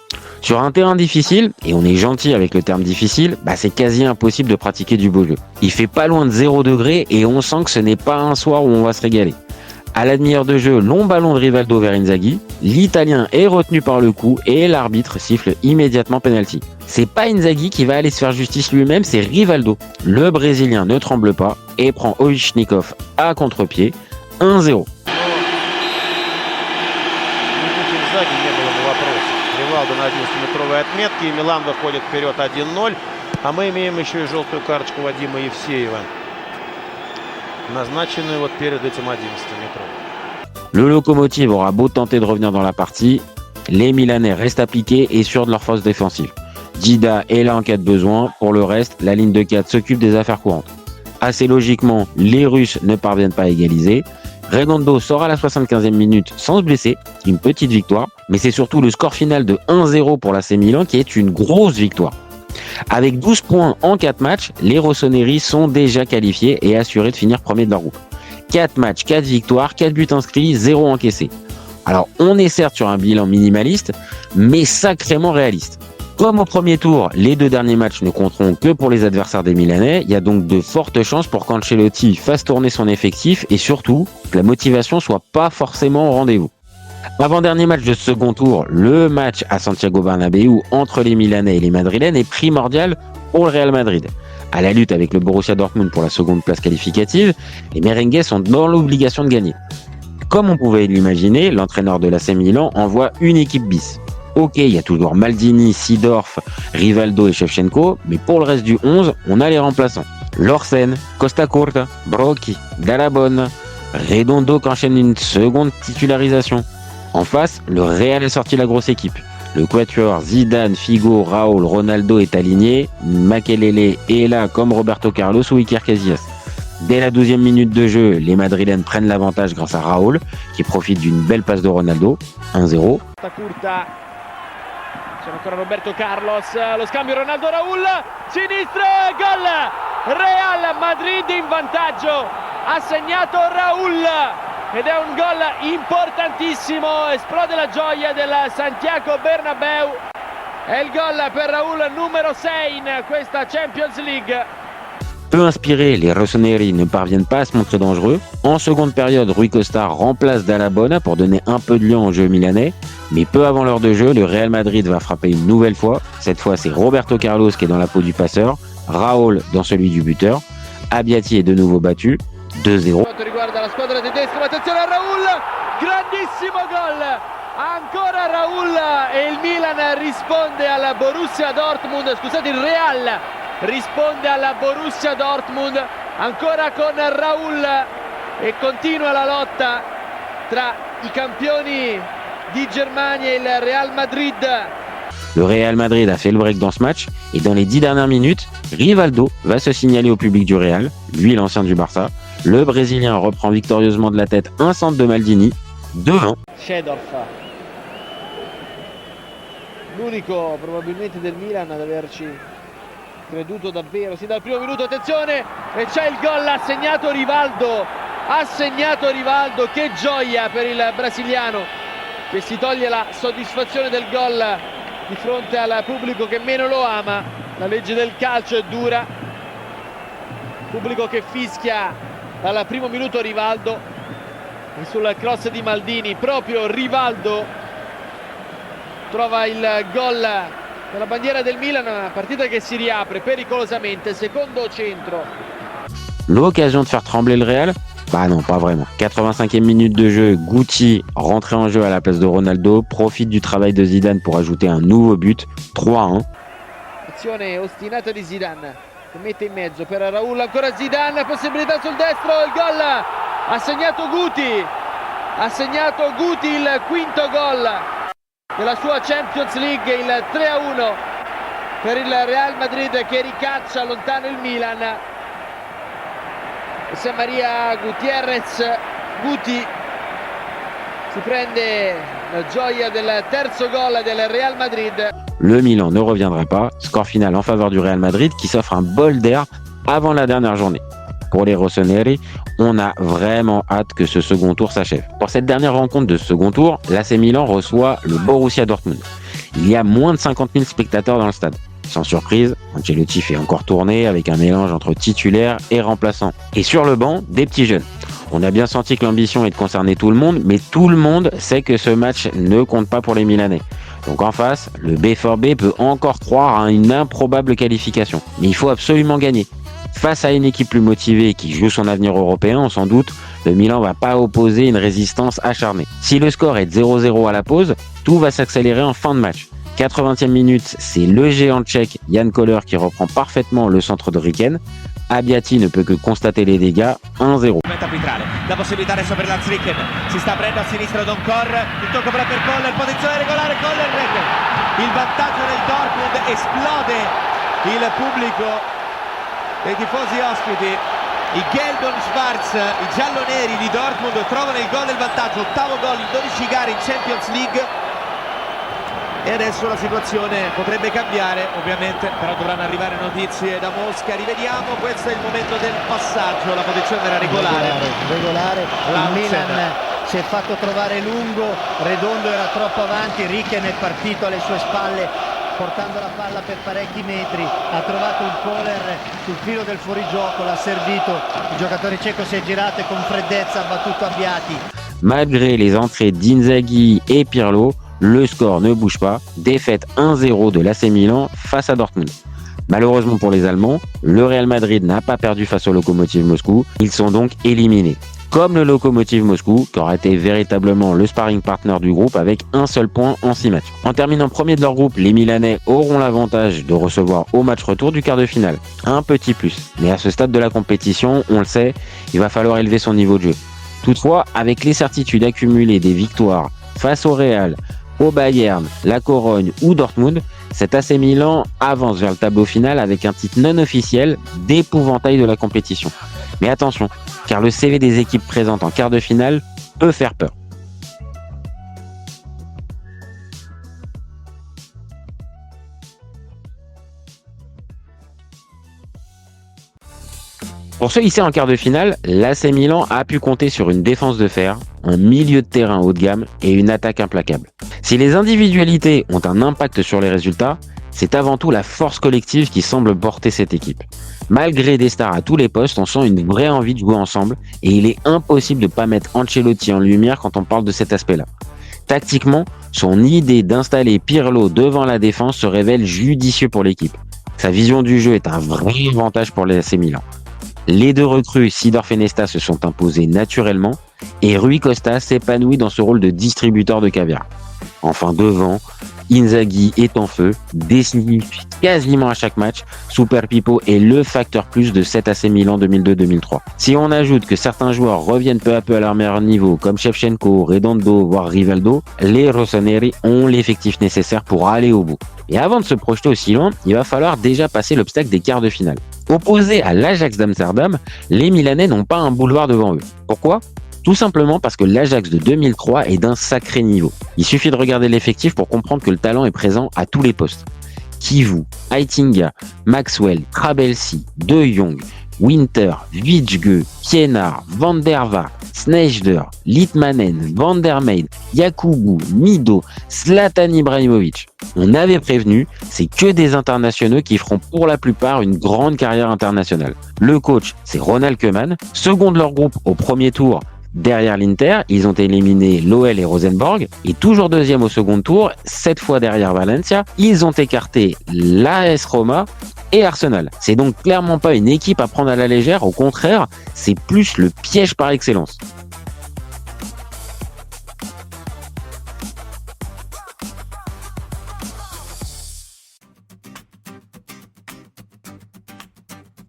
Sur un terrain difficile, et on est gentil avec le terme difficile, c'est quasi impossible de pratiquer du beau jeu. Il fait pas loin de 0 degré et on sent que ce n'est pas un soir où on va se régaler. À la demi-heure de jeu, long ballon de Rivaldo vers Inzaghi, l'Italien est retenu par le coup et l'arbitre siffle immédiatement penalty. C'est pas Inzaghi qui va aller se faire justice lui-même, c'est Rivaldo. Le Brésilien ne tremble pas et prend Ovechnikov à contre-pied. 1-0. Ривалдо на 11-метровой отметке, и Милан выходит вперед 1-0. А мы имеем еще и желтую карточку Вадима Евсеева, назначенную вот перед этим 11-метровым. Le Lokomotiv aura beau tenter de revenir dans la partie, les Milanais restent appliqués et sûrs de leur force défensive. Dida est là en cas de besoin, pour le reste, la ligne de 4 s'occupe des affaires courantes. Assez logiquement, les Russes ne parviennent pas à égaliser. Redondo sort à la 75e minute sans se blesser, une petite victoire, mais c'est surtout le score final de 1-0 pour l'AC Milan qui est une grosse victoire. Avec 12 points en 4 matchs, les Rossoneri sont déjà qualifiés et assurés de finir premier de leur groupe. 4 matchs, 4 victoires, 4 buts inscrits, 0 encaissés. Alors on est certes sur un bilan minimaliste, mais sacrément réaliste. Comme au premier tour, les 2 derniers matchs ne compteront que pour les adversaires des Milanais, il y a donc de fortes chances pour qu'Ancelotti fasse tourner son effectif et surtout que la motivation soit pas forcément au rendez-vous. Avant-dernier match de ce second tour, le match à Santiago Bernabéu entre les Milanais et les Madrilènes est primordial pour le Real Madrid. À la lutte avec le Borussia Dortmund pour la seconde place qualificative, les Merengues sont dans l'obligation de gagner. Comme on pouvait l'imaginer, l'entraîneur de l'AC Milan envoie une équipe bis. Ok, il y a toujours Maldini, Seedorf, Rivaldo et Shevchenko, mais pour le reste du 11, on a les remplaçants. Lorsen, Costa Curta, Brocchi, Dallabonne, Redondo qui enchaîne une seconde titularisation. En face, le Real est sorti la grosse équipe. Le quatuor Zidane, Figo, Raúl, Ronaldo est aligné. Makelele est là comme Roberto Carlos ou Iker Casillas. Dès la 12e minute de jeu, les Madrilènes prennent l'avantage grâce à Raúl, qui profite d'une belle passe de Ronaldo. 1-0. C'è ancora Roberto Carlos, lo scambio Ronaldo-Raúl, sinistra, gol! Real Madrid in vantaggio, ha segnato Raúl ed è un gol importantissimo, esplode la gioia del Santiago Bernabéu, è il gol per Raúl numero 6 in questa Champions League. Peu inspirés, les Rossoneri ne parviennent pas à se montrer dangereux. En seconde période, Rui Costa remplace Dallabonne pour donner un peu de lion au jeu milanais. Mais peu avant l'heure de jeu, le Real Madrid va frapper une nouvelle fois. Cette fois, c'est Roberto Carlos qui est dans la peau du passeur, Raúl dans celui du buteur. Abbiati est de nouveau battu, 2-0. Riguarda la squadra tedesca, ma attenzione a Raúl, grandissimo gol! Ancora Raúl e il Milan risponde al Real risponde alla Borussia Dortmund ancora con Raúl e continua la lotta tra i campioni di Germania e il Real Madrid. Le Real Madrid a fait le break dans ce match et dans les 10 dernières minutes, Rivaldo va se signaler au public du Real, lui l'ancien du Barça. Le Brésilien reprend victorieusement de la tête un centre de Maldini, 2-1. Seedorf, l'unico probabilmente del Milan ad averci creduto davvero, sì, dal primo minuto, attenzione, e c'è il gol, ha segnato Rivaldo, che gioia per il brasiliano che si toglie la soddisfazione del gol di fronte al pubblico che meno lo ama. La legge del calcio è dura, pubblico che fischia dal primo minuto Rivaldo, e sul cross di Maldini proprio Rivaldo trova il gol della bandiera del Milan, una partita che si riapre pericolosamente, secondo centro. L'occasion de faire trembler le Real? Bah non, pas vraiment. 85e minute de jeu, Guti, rentré en jeu à la place de Ronaldo, profite du travail de Zidane pour ajouter un nouveau but, 3-1. Azione ostinata di Zidane, che mette in mezzo per Raúl, ancora Zidane, possibilità sul destro, il gol, ha segnato Guti il quinto gol della sua Champions League, il 3-1 per il Real Madrid che ricaccia lontano il Milan. José María Gutiérrez, Guti si prende la gioia del terzo gol del Real Madrid. Le Milan ne reviendra pas, score final en faveur du Real Madrid qui s'offre un bol d'air avant la dernière journée. Pour les rossoneri, on a vraiment hâte que ce second tour s'achève. Pour cette dernière rencontre de ce second tour, l'AC Milan reçoit le Borussia Dortmund. Il y a moins de 50 000 spectateurs dans le stade. Sans surprise, Ancelotti fait encore tourner avec un mélange entre titulaires et remplaçants. Et sur le banc, des petits jeunes. On a bien senti que l'ambition est de concerner tout le monde, mais tout le monde sait que ce match ne compte pas pour les Milanais. Donc en face, le B4B peut encore croire à une improbable qualification. Mais il faut absolument gagner. Face à une équipe plus motivée qui joue son avenir européen, on s'en doute, le Milan va pas opposer une résistance acharnée. Si le score est de 0-0 à la pause, tout va s'accélérer en fin de match. 80e minute, c'est le géant tchèque Jan Koller qui reprend parfaitement le centre de Riken. Abbiati ne peut que constater les dégâts, 1-0. La possibilità adesso per Riken, si sta aprendo a sinistra Don Cor, il tocco però per Koller, posizione regolare, Koller, il vantaggio del Dortmund, esplode il pubblico dei tifosi ospiti, i Geldon Schwarz, i gialloneri di Dortmund trovano il gol del vantaggio, ottavo gol in 12 gare in Champions League e adesso la situazione potrebbe cambiare ovviamente, però dovranno arrivare notizie da Mosca, rivediamo, questo è il momento del passaggio, la posizione era regolare. Il Milan si è fatto trovare lungo, Redondo era troppo avanti, Riken è partito alle sue spalle portando la palla per parecchi metri, ha trovato un Koller sul filo del fuorigioco, l'ha servito, il giocatore ceco si è girato e con freddezza ha battuto Abbiati. Malgré les entrées d'Inzaghi et Pirlo, le score ne bouge pas, défaite 1-0 de l'AC Milan face à Dortmund. Malheureusement pour les Allemands, le Real Madrid n'a pas perdu face au Lokomotiv Moscou, ils sont donc éliminés. Comme le Lokomotiv Moscou, qui aura été véritablement le sparring partner du groupe avec un seul point en 6 matchs. En terminant premier de leur groupe, les Milanais auront l'avantage de recevoir au match retour du quart de finale. Un petit plus. Mais à ce stade de la compétition, on le sait, il va falloir élever son niveau de jeu. Toutefois, avec les certitudes accumulées des victoires face au Real, au Bayern, la Corogne ou Dortmund, cet AC Milan avance vers le tableau final avec un titre non officiel d'épouvantail de la compétition. Mais attention, car le CV des équipes présentes en quart de finale peut faire peur. Pour se hisser en quart de finale, l'AC Milan a pu compter sur une défense de fer, un milieu de terrain haut de gamme et une attaque implacable. Si les individualités ont un impact sur les résultats, c'est avant tout la force collective qui semble porter cette équipe. Malgré des stars à tous les postes, on sent une vraie envie de jouer ensemble et il est impossible de ne pas mettre Ancelotti en lumière quand on parle de cet aspect-là. Tactiquement, son idée d'installer Pirlo devant la défense se révèle judicieux pour l'équipe. Sa vision du jeu est un vrai avantage pour l'AC Milan. Les deux recrues, Seedorf et Nesta, se sont imposés naturellement et Rui Costa s'épanouit dans ce rôle de distributeur de caviar. Enfin devant, Inzaghi est en feu, décisif quasiment à chaque match. Super Pippo est le facteur plus de cet AC Milan 2002-2003. Si on ajoute que certains joueurs reviennent peu à peu à leur meilleur niveau, comme Shevchenko, Redondo, voire Rivaldo, les rossoneri ont l'effectif nécessaire pour aller au bout. Et avant de se projeter aussi loin, il va falloir déjà passer l'obstacle des quarts de finale. Opposés à l'Ajax d'Amsterdam, les Milanais n'ont pas un boulevard devant eux. Pourquoi ? Tout simplement parce que l'Ajax de 2003 est d'un sacré niveau. Il suffit de regarder l'effectif pour comprendre que le talent est présent à tous les postes. Kivu, Aitinga, Maxwell, Trabelsi, De Jong, Winter, Witschge, Pienaar, Van der Vaart, Sneijder, Litmanen, Van der Meijden, Yakubu, Mido, Zlatan Ibrahimovic. On avait prévenu, c'est que des internationaux qui feront pour la plupart une grande carrière internationale. Le coach, c'est Ronald Koeman. Second de leur groupe au premier tour, derrière l'Inter, ils ont éliminé l'OL et Rosenborg. Et toujours deuxième au second tour, cette fois derrière Valencia, ils ont écarté l'AS Roma et Arsenal. C'est donc clairement pas une équipe à prendre à la légère, au contraire, c'est plus le piège par excellence.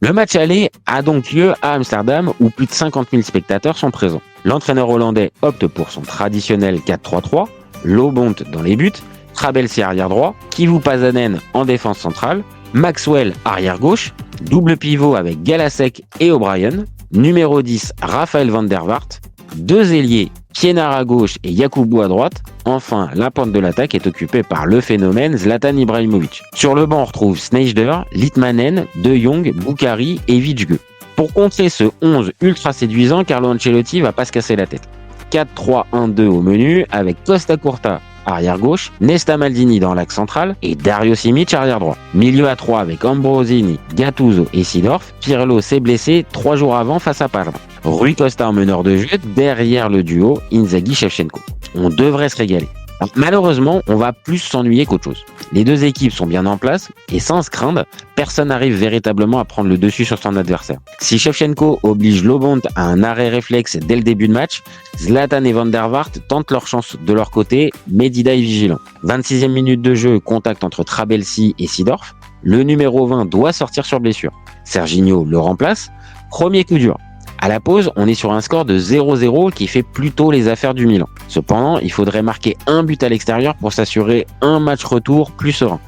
Le match aller a donc lieu à Amsterdam où plus de 50 000 spectateurs sont présents. L'entraîneur hollandais opte pour son traditionnel 4-3-3, Lobont dans les buts, Trabelsi arrière droit, Kivu Pasanen en défense centrale, Maxwell arrière gauche, double pivot avec Galasek et O'Brien, numéro 10 Raphaël van der Vaart, deux ailiers Pienaar à gauche et Yakubu à droite. Enfin, la pointe de l'attaque est occupée par le phénomène Zlatan Ibrahimovic. Sur le banc, on retrouve Sneijder, Litmanen, De Jong, Boukari et Witschge. Pour contrer ce 11 ultra séduisant, Carlo Ancelotti va pas se casser la tête. 4-3-1-2 au menu avec Costa Curta arrière gauche, Nesta Maldini dans l'axe central et Dario Simic arrière droit. Milieu à 3 avec Ambrosini, Gattuso et Seedorf. Pirlo s'est blessé 3 jours avant face à Parma. Rui Costa en meneur de jeu derrière le duo Inzaghi-Shevchenko. On devrait se régaler. Alors, malheureusement, on va plus s'ennuyer qu'autre chose. Les deux équipes sont bien en place et sans se craindre, personne n'arrive véritablement à prendre le dessus sur son adversaire. Si Shevchenko oblige Lobont à un arrêt réflexe dès le début de match, Zlatan et Van der Vaart tentent leur chance de leur côté, mais Dida est vigilant. 26e minute de jeu, contact entre Trabelsi et Seedorf. Le numéro 20 doit sortir sur blessure. Serginho le remplace. Premier coup dur. À la pause, on est sur un score de 0-0 qui fait plutôt les affaires du Milan. Cependant, il faudrait marquer un but à l'extérieur pour s'assurer un match retour plus serein.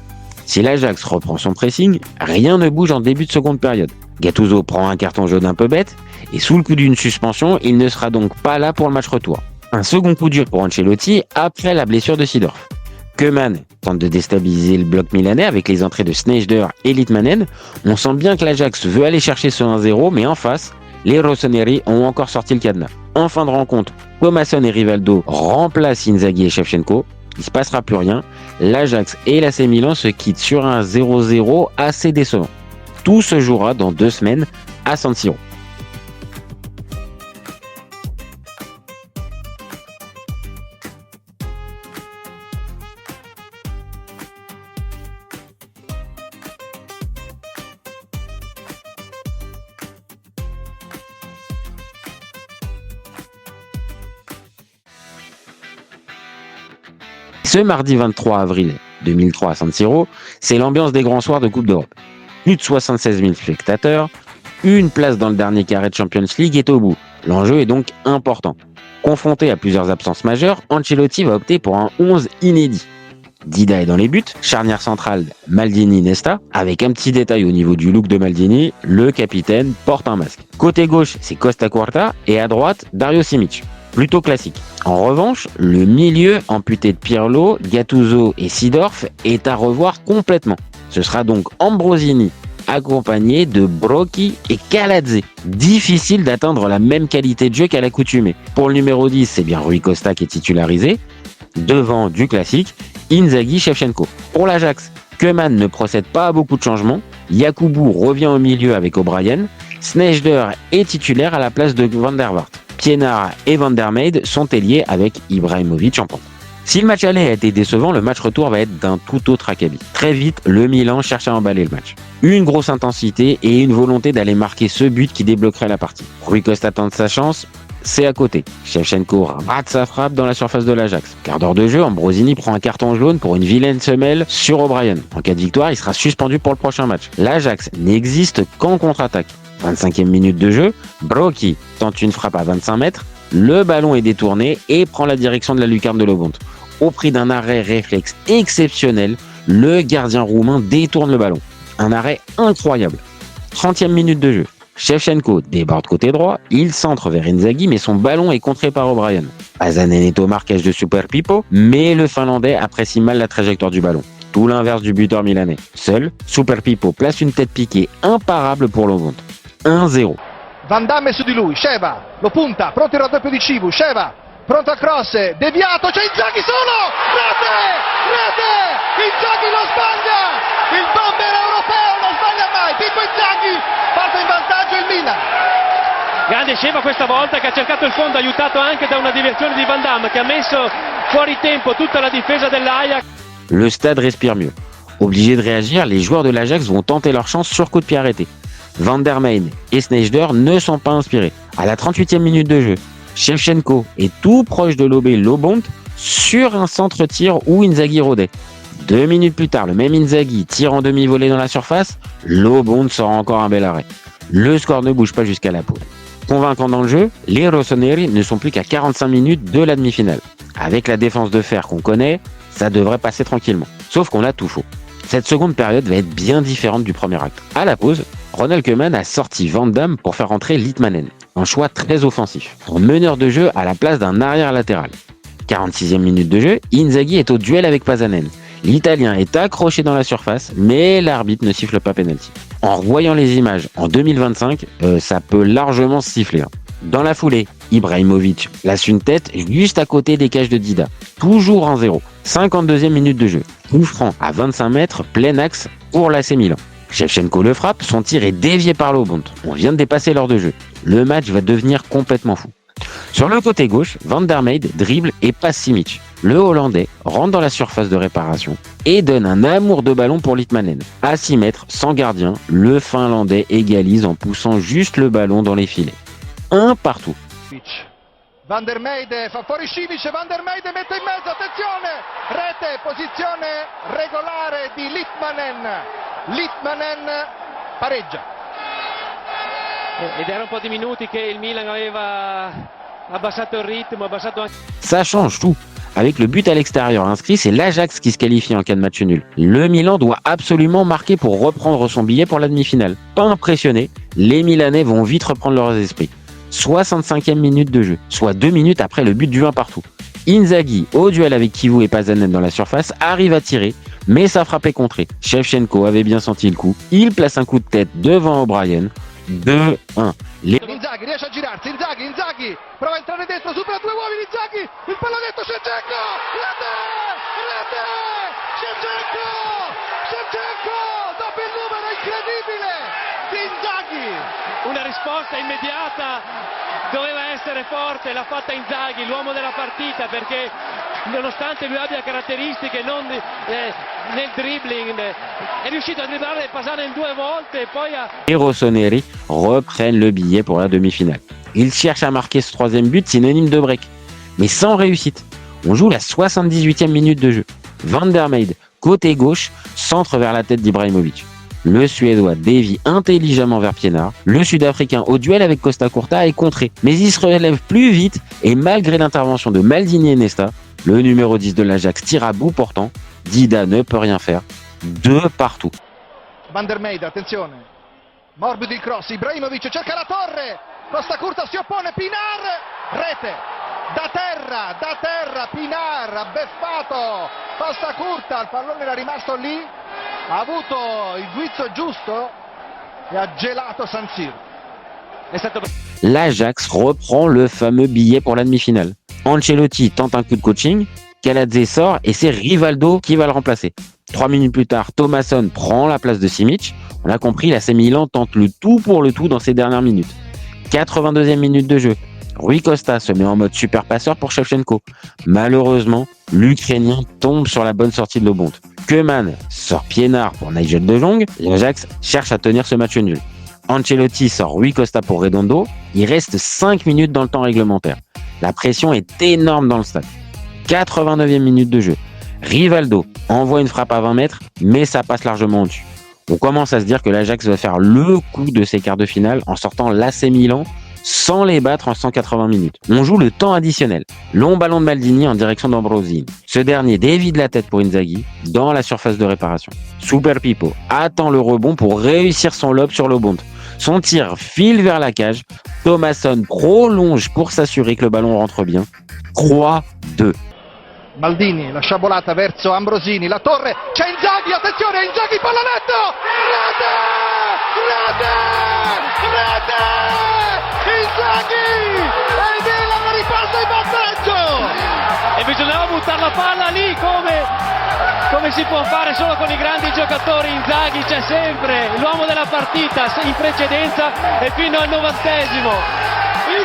Si l'Ajax reprend son pressing, rien ne bouge en début de seconde période. Gattuso prend un carton jaune un peu bête, et sous le coup d'une suspension, il ne sera donc pas là pour le match retour. Un second coup dur pour Ancelotti après la blessure de Seedorf. Koeman tente de déstabiliser le bloc milanais avec les entrées de Sneijder et Litmanen. On sent bien que l'Ajax veut aller chercher ce 1-0, mais en face, les rossoneri ont encore sorti le cadenas. En fin de rencontre, Thomasson et Rivaldo remplacent Inzaghi et Shevchenko. Il ne se passera plus rien. L'Ajax et l'AC Milan se quittent sur un 0-0 assez décevant. Tout se jouera dans 2 semaines à San Siro. Ce mardi 23 avril 2003 à San Siro, c'est l'ambiance des grands soirs de Coupe d'Europe. Plus de 76 000 spectateurs, une place dans le dernier carré de Champions League est au bout. L'enjeu est donc important. Confronté à plusieurs absences majeures, Ancelotti va opter pour un 11 inédit. Dida est dans les buts, charnière centrale Maldini-Nesta, avec un petit détail au niveau du look de Maldini, le capitaine porte un masque. Côté gauche, c'est Costa Curta et à droite, Dario Simic. Plutôt classique. En revanche, le milieu amputé de Pirlo, Gattuso et Seedorf est à revoir complètement. Ce sera donc Ambrosini accompagné de Brocchi et Kaladze. Difficile d'atteindre la même qualité de jeu qu'à l'accoutumée. Pour le numéro 10, c'est bien Rui Costa qui est titularisé. Devant du classique, Inzaghi-Shevchenko. Pour l'Ajax, Koeman ne procède pas à beaucoup de changements. Yakubu revient au milieu avec O'Brien. Sneijder est titulaire à la place de Van der Vaart. Pienaar et Van der Meijden sont ailiers avec Ibrahimovic en pointe. Si le match aller a été décevant, le match retour va être d'un tout autre acabit. Très vite, le Milan cherche à emballer le match. Une grosse intensité et une volonté d'aller marquer ce but qui débloquerait la partie. Rui Costa tente sa chance, c'est à côté. Shevchenko rate sa frappe dans la surface de l'Ajax. Quart d'heure de jeu, Ambrosini prend un carton jaune pour une vilaine semelle sur O'Brien. En cas de victoire, il sera suspendu pour le prochain match. L'Ajax n'existe qu'en contre-attaque. 25e minute de jeu, Brocchi tente une frappe à 25 mètres, le ballon est détourné et prend la direction de la lucarne de Lobont. Au prix d'un arrêt réflexe exceptionnel, le gardien roumain détourne le ballon. Un arrêt incroyable. 30e minute de jeu. Shevchenko déborde côté droit, il centre vers Inzaghi mais son ballon est contré par O'Brien. Pazanen est au marquage de Super Pippo, mais le Finlandais apprécie mal la trajectoire du ballon. Tout l'inverse du buteur milanais. Seul, Super Pippo place une tête piquée imparable pour Lobont. 1-0. Van Damme su di lui, Sheva lo punta, pronto il raddoppio di Civu, Sheva pronto al cross, deviato, c'è Inzaghi solo, rete, Inzaghi lo sbaglia, il bomber europeo non sbaglia mai, Pippo Inzaghi, parte in vantaggio il Milan. Grande Sheva questa volta che ha cercato il fondo, aiutato anche da una deviazione di Van Damme che ha messo fuori tempo tutta la difesa dell'Ajax. Le stade respire mieux. Obligés de réagir, les joueurs de l'Ajax vont tenter leur chance sur coup de pied arrêté. Van der Meyden et Sneijder ne sont pas inspirés. À la 38e minute de jeu, Shevchenko est tout proche de lober Lobont sur un centre-tir où Inzaghi rôdait. 2 minutes plus tard, le même Inzaghi tire en demi-volée dans la surface, Lobont sort encore un bel arrêt. Le score ne bouge pas jusqu'à la pause. Convaincant dans le jeu, les rossoneri ne sont plus qu'à 45 minutes de la demi-finale. Avec la défense de fer qu'on connaît, ça devrait passer tranquillement. Sauf qu'on a tout faux. Cette seconde période va être bien différente du premier acte. À la pause, Ronald Koeman a sorti Van Damme pour faire entrer Litmanen. Un choix très offensif. En meneur de jeu à la place d'un arrière latéral. 46e minute de jeu, Inzaghi est au duel avec Pazanen. L'Italien est accroché dans la surface, mais l'arbitre ne siffle pas pénalty. En revoyant les images en 2025, ça peut largement se siffler. Dans la foulée, Ibrahimovic place une tête juste à côté des cages de Dida. Toujours 1-0. 52e minute de jeu. Coup franc à 25 mètres, plein axe pour l'AC Milan. Shevchenko le frappe, son tir est dévié par Lobont. On vient de dépasser l'heure de jeu. Le match va devenir complètement fou. Sur le côté gauche, Van der Meyden dribble et passe Simic. Le Hollandais rentre dans la surface de réparation et donne un amour de ballon pour Litmanen. À 6 mètres, sans gardien, le Finlandais égalise en poussant juste le ballon dans les filets. Un partout. Van der Meyden fa fuori Simic, Van der Meyden mette in mezzo, attenzione, rete, posizione regolare di Litmanen pareggia. Ed era un po' di minuti che il Milan aveva abbassato il ritmo, abbassato anche... Ça change tout. Avec le but à l'extérieur inscrit, c'est l'Ajax qui se qualifie en cas de match nul. Le Milan doit absolument marquer pour reprendre son billet pour la demi-finale. Pas impressionné, les Milanais vont vite reprendre leurs esprits. 65e minute de jeu, soit 2 minutes après le but du 1 partout. Inzaghi, au duel avec Kivu et Pazanen dans la surface, arrive à tirer, mais sa frappe est contrée. Shevchenko avait bien senti le coup, il place un coup de tête devant O'Brien. 2-1. Inzaghi riesce a girarsi, Inzaghi prova a entrare dentro, supera 2 uomini, Inzaghi, il pallonetto, Shevchenko, rete, Shevchenko, dopo il numero incredibile di Inzaghi. Una risposta immediata, doveva essere forte, l'ha fatta Inzaghi, l'uomo della partita, perché nonostante lui abbia caratteristiche non nel dribbling, è riuscito a dribblare Pazanen 2 volte e poi a... Les rossoneri reprennent le billet pour la demi-finale. Ils cherchent à marquer ce 3e but synonyme de break, mais sans réussite. On joue la 78e minute de jeu. Van der Meyden, côté gauche, centre vers la tête d'Ibrahimovic. Le Suédois dévie intelligemment vers Pienaar. Le Sud-Africain, au duel avec Costa Curta, est contré. Mais il se relève plus vite et malgré l'intervention de Maldini et Nesta, le numéro 10 de l'Ajax tire à bout portant. Dida ne peut rien faire. 2 partout. Van der Meyden, attenzione. Morbido il cross, Ibrahimovic cerca la torre. Costa Curta si oppone, Pienaar, rete. Da terra, Pienaar ha beffato Costa Curta, il pallone era rimasto lì, ha avuto il guizzo giusto e ha gelato San Siro. L'Ajax reprend le fameux billet pour la demi-finale. Ancelotti tente un coup de coaching, Kaladze sort et c'est Rivaldo qui va le remplacer. 3 minutes plus tard, Thomasson prend la place de Simic. On a compris, l'AC Milan tente le tout pour le tout dans ces dernières minutes. 82e minute de jeu. Rui Costa se met en mode super passeur pour Shevchenko. Malheureusement, l'Ukrainien tombe sur la bonne sortie de Lobont. Koeman sort Pienaar pour Nigel De Jong. L'Ajax cherche à tenir ce match nul. Ancelotti sort Rui Costa pour Redondo. Il reste 5 minutes dans le temps réglementaire. La pression est énorme dans le stade. 89e minute de jeu. Rivaldo envoie une frappe à 20 mètres, mais ça passe largement au-dessus. On commence à se dire que l'Ajax va faire le coup de ses quarts de finale en sortant l'AC Milan sans les battre en 180 minutes. On joue le temps additionnel. Long ballon de Maldini en direction d'Ambrosini. Ce dernier dévie de la tête pour Inzaghi dans la surface de réparation. Super Pippo attend le rebond pour réussir son lob sur le bond. Son tir file vers la cage. Thomasson prolonge pour s'assurer que le ballon rentre bien. 3-2. Maldini, la sciabolata verso Ambrosini, la torre, c'è Inzaghi, attenzione, Inzaghi pallanetto, rete, rete, rete, Inzaghi, e il Milan riparte in vantaggio! E bisognava buttare la palla lì come si può fare solo con i grandi giocatori. Inzaghi c'è sempre, l'uomo della partita in precedenza e fino al 90esimo,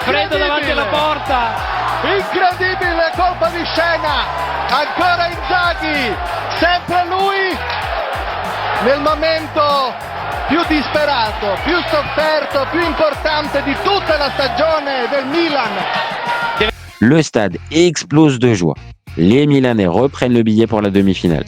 freddo davanti alla porta. Incredibile colpa di scena, ancora Inzaghi, sempre lui nel momento più disperato, più sofferto, più importante di tutta la stagione del Milan. Le stade explose de joie. Les Milanais reprennent le billet pour la demi-finale.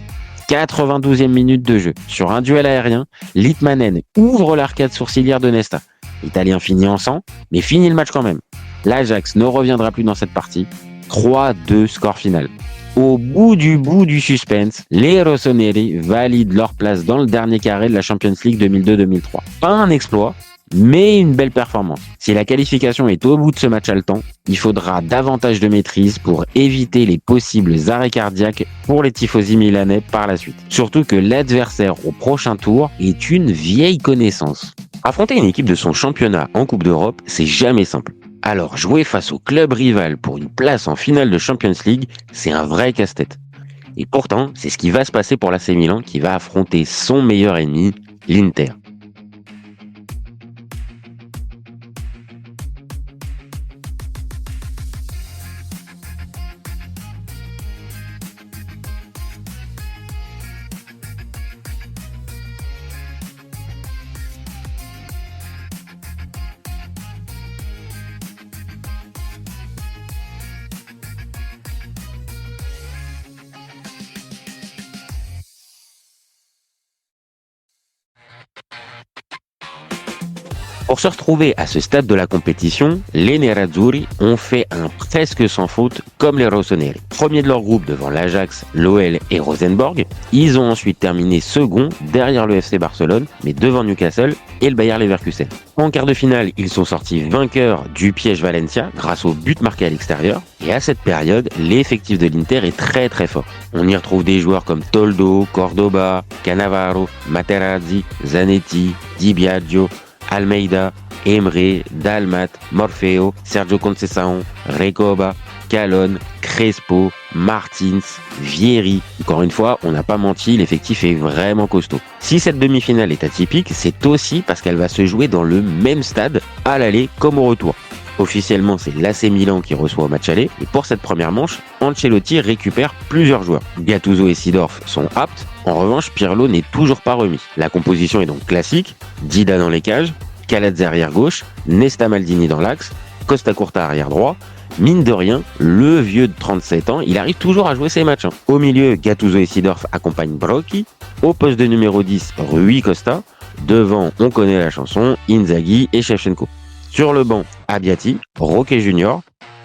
92e minute de jeu. Sur un duel aérien, Litmanen ouvre l'arcade sourcilière de Nesta. L'Italien finit en sang, mais finit le match quand même. L'Ajax ne reviendra plus dans cette partie. 3-2 score final. Au bout du suspense, les rossoneri valident leur place dans le dernier carré de la Champions League 2002-2003. Pas un exploit, mais une belle performance. Si la qualification est au bout de ce match haletant, il faudra davantage de maîtrise pour éviter les possibles arrêts cardiaques pour les tifosi milanais par la suite. Surtout que l'adversaire au prochain tour est une vieille connaissance. Affronter une équipe de son championnat en Coupe d'Europe, c'est jamais simple. Alors jouer face au club rival pour une place en finale de Champions League, c'est un vrai casse-tête. Et pourtant, c'est ce qui va se passer pour l'AC Milan qui va affronter son meilleur ennemi, l'Inter. Pour se retrouver à ce stade de la compétition, les Nerazzurri ont fait un presque sans faute comme les rossoneri. Premiers de leur groupe devant l'Ajax, l'OL et Rosenborg, ils ont ensuite terminé second derrière le FC Barcelone, mais devant Newcastle et le Bayer Leverkusen. En quart de finale, ils sont sortis vainqueurs du piège Valencia grâce au but marqué à l'extérieur. Et à cette période, l'effectif de l'Inter est très très fort. On y retrouve des joueurs comme Toldo, Cordoba, Cannavaro, Materazzi, Zanetti, Di Biagio, Almeida, Emre, Dalmat, Morfeo, Sergio Conceição, Recoba, Calon, Crespo, Martins, Vieri. Encore une fois, on n'a pas menti, l'effectif est vraiment costaud. Si cette demi-finale est atypique, c'est aussi parce qu'elle va se jouer dans le même stade, à l'aller comme au retour. Officiellement, c'est l'AC Milan qui reçoit au match aller, et pour cette première manche, Ancelotti récupère plusieurs joueurs. Gattuso et Seedorf sont aptes, en revanche, Pirlo n'est toujours pas remis. La composition est donc classique, Dida dans les cages, Calazze arrière gauche, Nesta Maldini dans l'axe, Costa Curta arrière droit. Mine de rien, le vieux de 37 ans, il arrive toujours à jouer ses matchs. Au milieu, Gattuso et Seedorf accompagnent Brocchi, au poste de numéro 10, Rui Costa, devant, on connaît la chanson, Inzaghi et Shevchenko. Sur le banc, Abbiati, Roque Junior,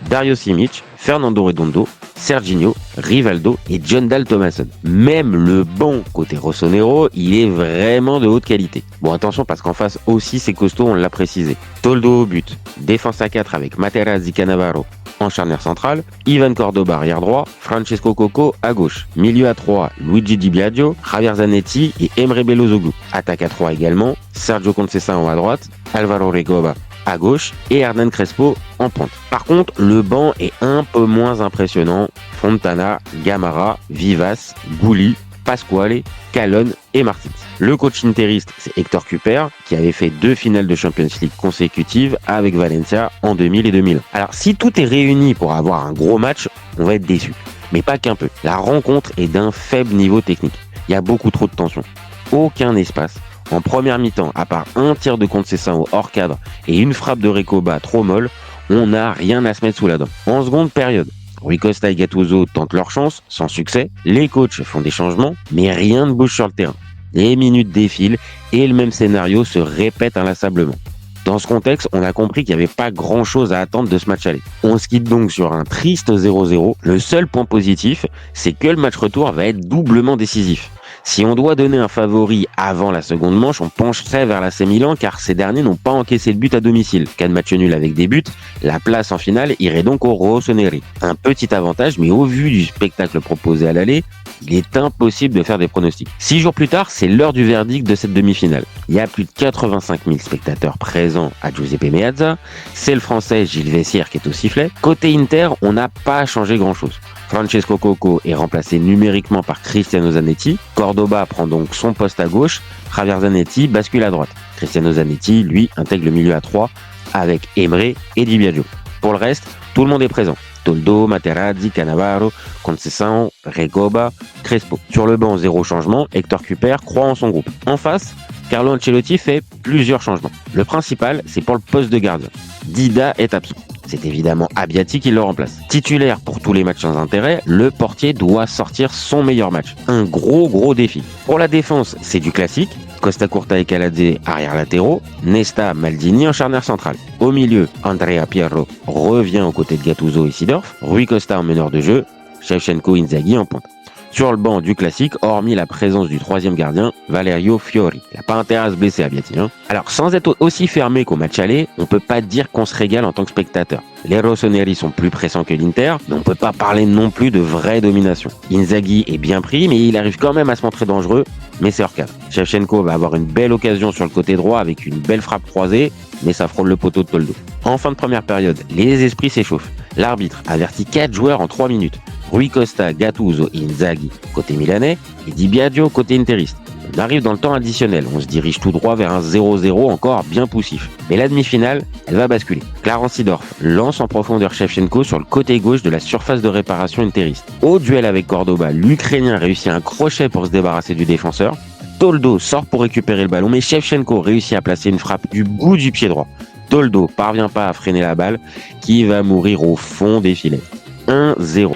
Dario Simic, Fernando Redondo, Serginho, Rivaldo et Jondal Thomasson. Même le banc côté Rossonero, il est vraiment de haute qualité. Bon, attention parce qu'en face aussi c'est costaud, on l'a précisé. Toldo au but, défense à 4 avec Materazzi Cannavaro en charnière centrale, Ivan Cordoba arrière droit, Francesco Coco à gauche. Milieu à 3, Luigi Di Biagio, Javier Zanetti et Emre Belözoğlu. Attaque à 3 également, Sergio Conceição à droite, Alvaro Recoba à gauche et Hernan Crespo en pointe. Par contre, le banc est un peu moins impressionnant. Fontana, Gamara, Vivas, Gouli, Pasquale, Calon et Martins. Le coach interiste, c'est Hector Cúper, qui avait fait 2 finales de Champions League consécutives avec Valencia en 2000 et 2001. Alors, si tout est réuni pour avoir un gros match, on va être déçu. Mais pas qu'un peu. La rencontre est d'un faible niveau technique. Il y a beaucoup trop de tension. Aucun espace. En première mi-temps, à part un tir de Conceição hors cadre et une frappe de Recoba trop molle, on n'a rien à se mettre sous la dent. En seconde période, Rui Costa et Gattuso tentent leur chance, sans succès. Les coachs font des changements, mais rien ne bouge sur le terrain. Les minutes défilent et le même scénario se répète inlassablement. Dans ce contexte, on a compris qu'il n'y avait pas grand-chose à attendre de ce match aller. On se quitte donc sur un triste 0-0. Le seul point positif, c'est que le match retour va être doublement décisif. Si on doit donner un favori avant la seconde manche, on pencherait vers l'AC Milan car ces derniers n'ont pas encaissé de but à domicile. Cas de match nul avec des buts, la place en finale irait donc au Rossoneri. Un petit avantage, mais au vu du spectacle proposé à l'aller, il est impossible de faire des pronostics. 6 jours plus tard, c'est l'heure du verdict de cette demi-finale. Il y a plus de 85 000 spectateurs présents à Giuseppe Meazza. C'est le français Gilles Vessière qui est au sifflet. Côté Inter, on n'a pas changé grand-chose. Francesco Coco est remplacé numériquement par Cristiano Zanetti. Cordoba prend donc son poste à gauche. Javier Zanetti bascule à droite. Cristiano Zanetti, lui, intègre le milieu à 3 avec Emre et Di Biagio. Pour le reste, tout le monde est présent. Toldo, Materazzi, Cannavaro, Conceição, Recoba, Crespo. Sur le banc, 0 changement. Hector Cúper croit en son groupe. En face, Carlo Ancelotti fait plusieurs changements. Le principal, c'est pour le poste de gardien. Dida est absent. C'est évidemment Abbiati qui le remplace. Titulaire pour tous les matchs sans intérêt, le portier doit sortir son meilleur match. Un gros défi. Pour la défense, c'est du classique. Costa Curta et Caladze arrière latéraux, Nesta, Maldini en charnière centrale. Au milieu, Andrea Pirlo revient aux côtés de Gattuso et Seedorf, Rui Costa en meneur de jeu, Shevchenko, Inzaghi en pointe. Sur le banc du classique, hormis la présence du troisième gardien, Valerio Fiori. Il n'a pas intérêt à se blesser, Abbiati. Alors, sans être aussi fermé qu'au match aller, on peut pas dire qu'on se régale en tant que spectateur. Les Rossoneri sont plus pressants que l'Inter, mais on peut pas parler non plus de vraie domination. Inzaghi est bien pris, mais il arrive quand même à se montrer dangereux, mais c'est hors cadre. Shevchenko va avoir une belle occasion sur le côté droit avec une belle frappe croisée, mais ça frôle le poteau de Toldo. En fin de première période, les esprits s'échauffent. L'arbitre avertit 4 joueurs en 3 minutes. Rui Costa, Gattuso et Inzaghi côté milanais et Di Biagio côté interiste. On arrive dans le temps additionnel, on se dirige tout droit vers un 0-0 encore bien poussif. Mais la demi-finale, elle va basculer. Clarence Seedorf lance en profondeur Shevchenko sur le côté gauche de la surface de réparation interiste. Au duel avec Cordoba, l'Ukrainien réussit un crochet pour se débarrasser du défenseur. Toldo sort pour récupérer le ballon, mais Shevchenko réussit à placer une frappe du bout du pied droit. Toldo parvient pas à freiner la balle, qui va mourir au fond des filets. 1-0.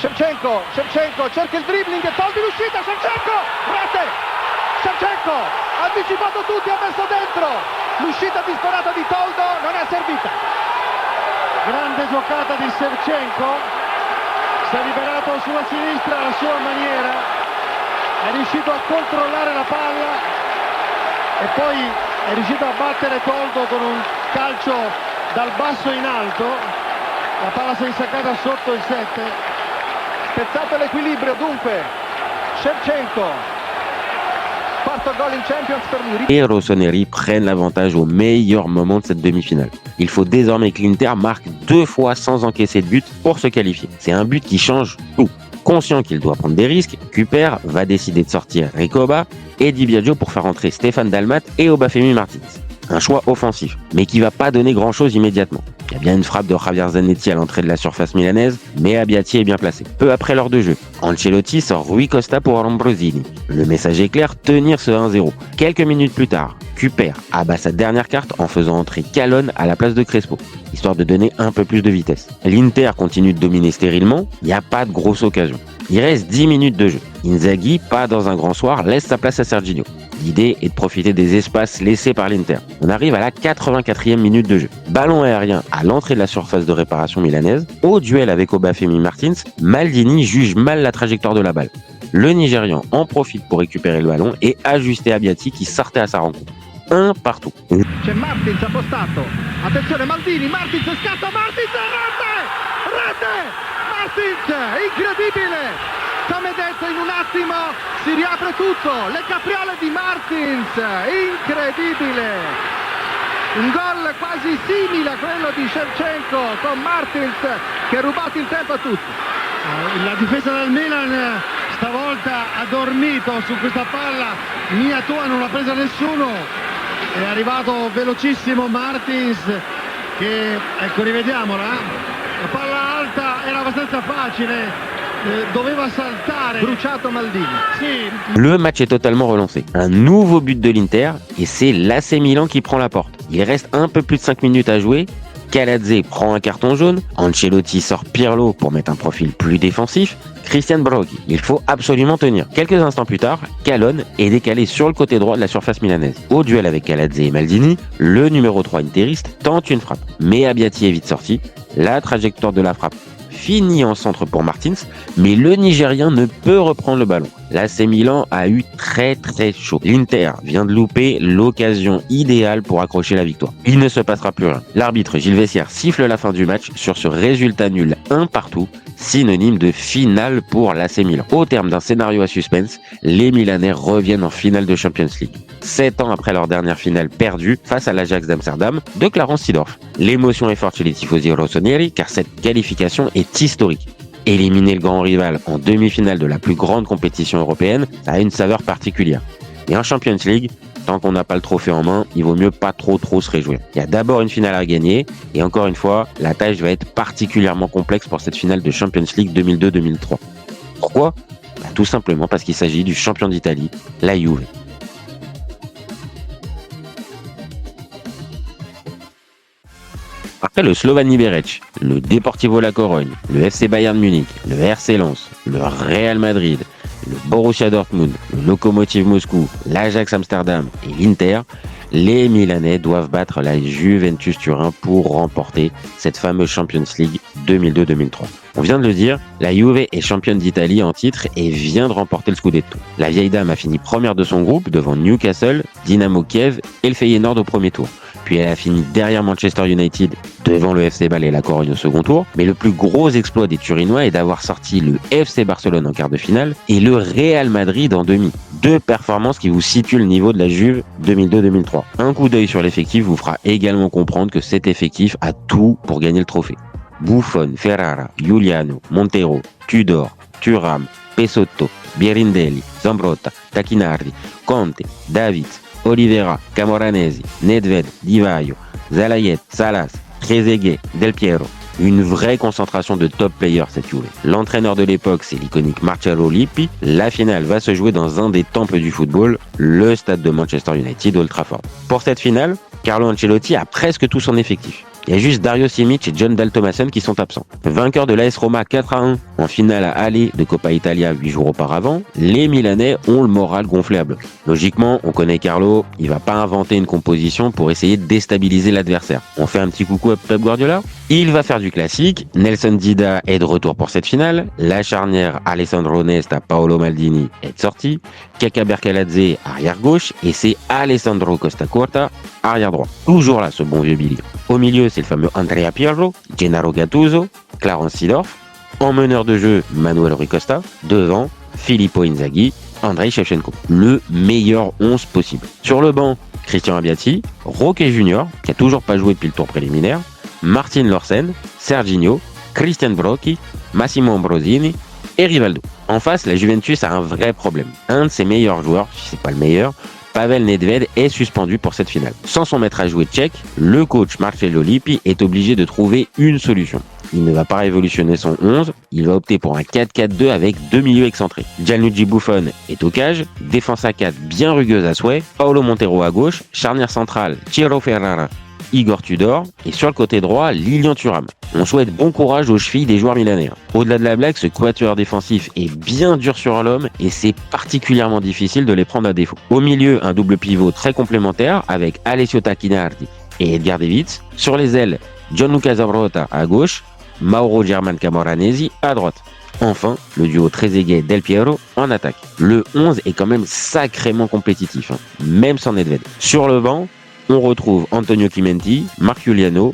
Shevchenko cerca il dribbling, Toldi l'uscita, Shevchenko, rete! Shevchenko ha anticipato tutti, ha messo dentro, l'uscita disperata di Toldo non è servita. Grande giocata di Shevchenko, si è liberato sulla sinistra alla sua maniera, è riuscito a controllare la palla e poi è riuscito a battere Toldo con un calcio dal basso in alto. La palla si è insaccata sotto il 7. Spezzato l'equilibrio dunque. Shevchenko. Quarto goal in Champions per lui. Et Rossoneri prennent l'avantage au meilleur moment de cette demi-finale. Il faut désormais que l'Inter marque 2 fois sans encaisser de but pour se qualifier. C'est un but qui change tout. Conscient qu'il doit prendre des risques, Cúper va décider de sortir Recoba et Di Biagio pour faire entrer Stéphane Dalmat et Obafemi Martins. Un choix offensif, mais qui va pas donner grand-chose immédiatement. Il y a bien une frappe de Javier Zanetti à l'entrée de la surface milanaise, mais Abbiati est bien placé. Peu après l'heure de jeu, Ancelotti sort Rui Costa pour Ambrosini. Le message est clair, tenir ce 1-0. Quelques minutes plus tard, Cúper abat sa dernière carte en faisant entrer Calonne à la place de Crespo, histoire de donner un peu plus de vitesse. L'Inter continue de dominer stérilement, il n'y a pas de grosse occasion. Il reste 10 minutes de jeu. Inzaghi, pas dans un grand soir, laisse sa place à Serginho. L'idée est de profiter des espaces laissés par l'Inter. On arrive à la 84e minute de jeu. Ballon aérien à l'entrée de la surface de réparation milanaise. Au duel avec Obafemi Martins, Maldini juge mal la trajectoire de la balle. Le Nigérian en profite pour récupérer le ballon et ajuster Abbiati qui sortait à sa rencontre. 1 partout. C'è Martins appostato. Attenzione Maldini, Martins scatta, Martins, rete! Martins, incredibile! Come detto, in un attimo si riapre tutto, le capriole di Martins, incredibile! Un gol quasi simile a quello di Shevchenko con Martins che ha rubato il tempo a tutti. La difesa del Milan stavolta ha dormito su questa palla, mia tua non l'ha presa nessuno, è arrivato velocissimo Martins che, ecco rivediamola, la palla alta era abbastanza facile, doveva saltare. Bruciato Maldini. Le match est totalement relancé. Un nouveau but de l'Inter et c'est l'AC Milan qui prend la porte. Il reste un peu plus de 5 minutes à jouer. Kaladze prend un carton jaune. Ancelotti sort Pirlo pour mettre un profil plus défensif. Christian Broghi, il faut absolument tenir. Quelques instants plus tard, Calonne est décalé sur le côté droit de la surface milanaise. Au duel avec Kaladze et Maldini, le numéro 3 interiste tente une frappe. Mais Abbiati est vite sorti. La trajectoire de la frappe finit en centre pour Martins, mais le Nigérien ne peut reprendre le ballon. L'AC Milan a eu très chaud. L'Inter vient de louper l'occasion idéale pour accrocher la victoire. Il ne se passera plus rien. L'arbitre Gilles Vessière siffle la fin du match sur ce résultat nul 1-1, synonyme de finale pour l'AC Milan. Au terme d'un scénario à suspense, les Milanais reviennent en finale de Champions League. 7 ans après leur dernière finale perdue face à l'Ajax d'Amsterdam de Clarence Seedorf. L'émotion est forte chez les tifosi rossoneri car cette qualification est historique. Éliminer le grand rival en demi-finale de la plus grande compétition européenne, ça a une saveur particulière. Et en Champions League, tant qu'on n'a pas le trophée en main, il vaut mieux pas trop se réjouir. Il y a d'abord une finale à gagner, et encore une fois, la tâche va être particulièrement complexe pour cette finale de Champions League 2002-2003. Pourquoi ? Tout simplement parce qu'il s'agit du champion d'Italie, la Juve. Après le Slovan Liberec, le Deportivo La Corogne, le FC Bayern Munich, le RC Lens, le Real Madrid, le Borussia Dortmund, le Lokomotiv Moscou, l'Ajax Amsterdam et l'Inter, les Milanais doivent battre la Juventus Turin pour remporter cette fameuse Champions League 2002-2003. On vient de le dire, la Juve est championne d'Italie en titre et vient de remporter le Scudetto. La vieille dame a fini première de son groupe devant Newcastle, Dynamo Kiev et le Feyenoord au premier tour. Puis elle a fini derrière Manchester United, devant le FC Bâle et la Corogne au second tour. Mais le plus gros exploit des Turinois est d'avoir sorti le FC Barcelone en quart de finale et le Real Madrid en demi. Deux performances qui vous situent le niveau de la Juve 2002-2003. Un coup d'œil sur l'effectif vous fera également comprendre que cet effectif a tout pour gagner le trophée. Buffon, Ferrara, Giuliano, Montero, Tudor, Thuram, Pesotto, Birindelli, Zambrotta, Tacchinardi, Conte, Davids, Oliveira, Camoranesi, Nedved, Di Vaio, Zalayet, Salas, Trezeguet, Del Piero. Une vraie concentration de top players cette Juve. L'entraîneur de l'époque, c'est l'iconique Marcello Lippi. La finale va se jouer dans un des temples du football, le stade de Manchester United, Old Trafford. Pour cette finale, Carlo Ancelotti a presque tout son effectif. Il y a juste Dario Simic et John Dal Thomason qui sont absents. Vainqueur de l'AS Roma 4-1 en finale à aller de Coppa Italia 8 jours auparavant, les Milanais ont le moral gonflé à bloc. Logiquement, on connaît Carlo, il va pas inventer une composition pour essayer de déstabiliser l'adversaire. On fait un petit coucou à Pep Guardiola. Il va faire du classique. Nelson Dida est de retour pour cette finale. La charnière Alessandro Nesta, Paolo Maldini est sortie. Kaka Berkaladze, arrière gauche. Et c'est Alessandro Costa Curta, arrière droit. Toujours là, ce bon vieux Billy. Au milieu, c'est le fameux Andrea Pirlo, Gennaro Gattuso, Clarence Seedorf. En meneur de jeu, Manuel Rui Costa. Devant, Filippo Inzaghi, Andrei Shevchenko. Le meilleur 11 possible. Sur le banc, Christian Abbiati, Roque Junior, qui a toujours pas joué depuis le tour préliminaire, Martin Lorsen, Serginho, Christian Brocchi, Massimo Ambrosini et Rivaldo. En face, la Juventus a un vrai problème. Un de ses meilleurs joueurs, si c'est pas le meilleur, Pavel Nedved, est suspendu pour cette finale. Sans son maître à jouer tchèque, le coach Marcello Lippi est obligé de trouver une solution. Il ne va pas révolutionner son 11, il va opter pour un 4-4-2 avec deux milieux excentrés. Gianluigi Buffon est au cage, défense à 4 bien rugueuse à souhait, Paolo Montero à gauche, charnière centrale Ciro Ferrara, Igor Tudor, et sur le côté droit, Lilian Thuram. On souhaite bon courage aux chevilles des joueurs milanais. Au-delà de la blague, ce quatuor défensif est bien dur sur l'homme et c'est particulièrement difficile de les prendre à défaut. Au milieu, un double pivot très complémentaire avec Alessio Tacchinardi et Edgar Davids. Sur les ailes, Gianluca Zambrotta à gauche, Mauro German Camoranesi à droite. Enfin, le duo Trezeguet Del Piero en attaque. Le 11 est quand même sacrément compétitif, même sans Nedved. Sur le banc, on retrouve Antonio Clementi, Marc Giuliano,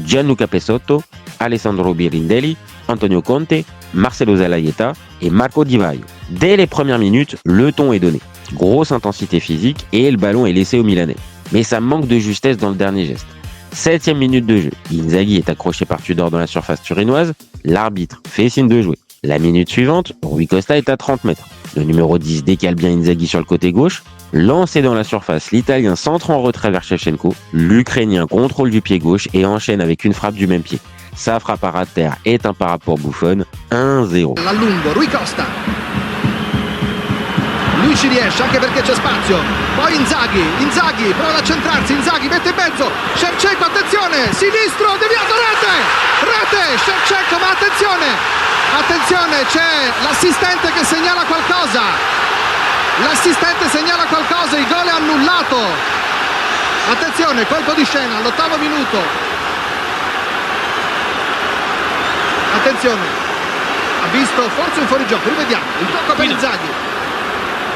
Gianluca Pesotto, Alessandro Birindelli, Antonio Conte, Marcelo Zalayeta et Marco Di Vaio. Dès les premières minutes, le ton est donné. Grosse intensité physique et le ballon est laissé aux Milanais. Mais ça manque de justesse dans le dernier geste. 7e minute de jeu. Inzaghi est accroché par Tudor dans la surface turinoise. L'arbitre fait signe de jouer. La minute suivante, Rui Costa est à 30 mètres. Le numéro 10 décale bien Inzaghi sur le côté gauche. Lancé dans la surface, l'Italien centre en retrait vers Shevchenko. L'Ukrainien contrôle du pied gauche et enchaîne avec une frappe du même pied. Sa frappe à ras de terre est imparable pour Buffon, 1-0. A lungo, Rui Costa. Lui ci riesce anche perché c'è spazio. Poi Inzaghi prova a centrarsi, Inzaghi mette in mezzo. Shevchenko, attenzione, sinistro, deviato, rete, Shevchenko, ma attenzione, c'è l'assistente che segnala qualcosa. Il gol è annullato. Attenzione, colpo di scena all'8° minuto. Attenzione, ha visto forse un fuorigioco, rivediamo, il tocco per Inzaghi.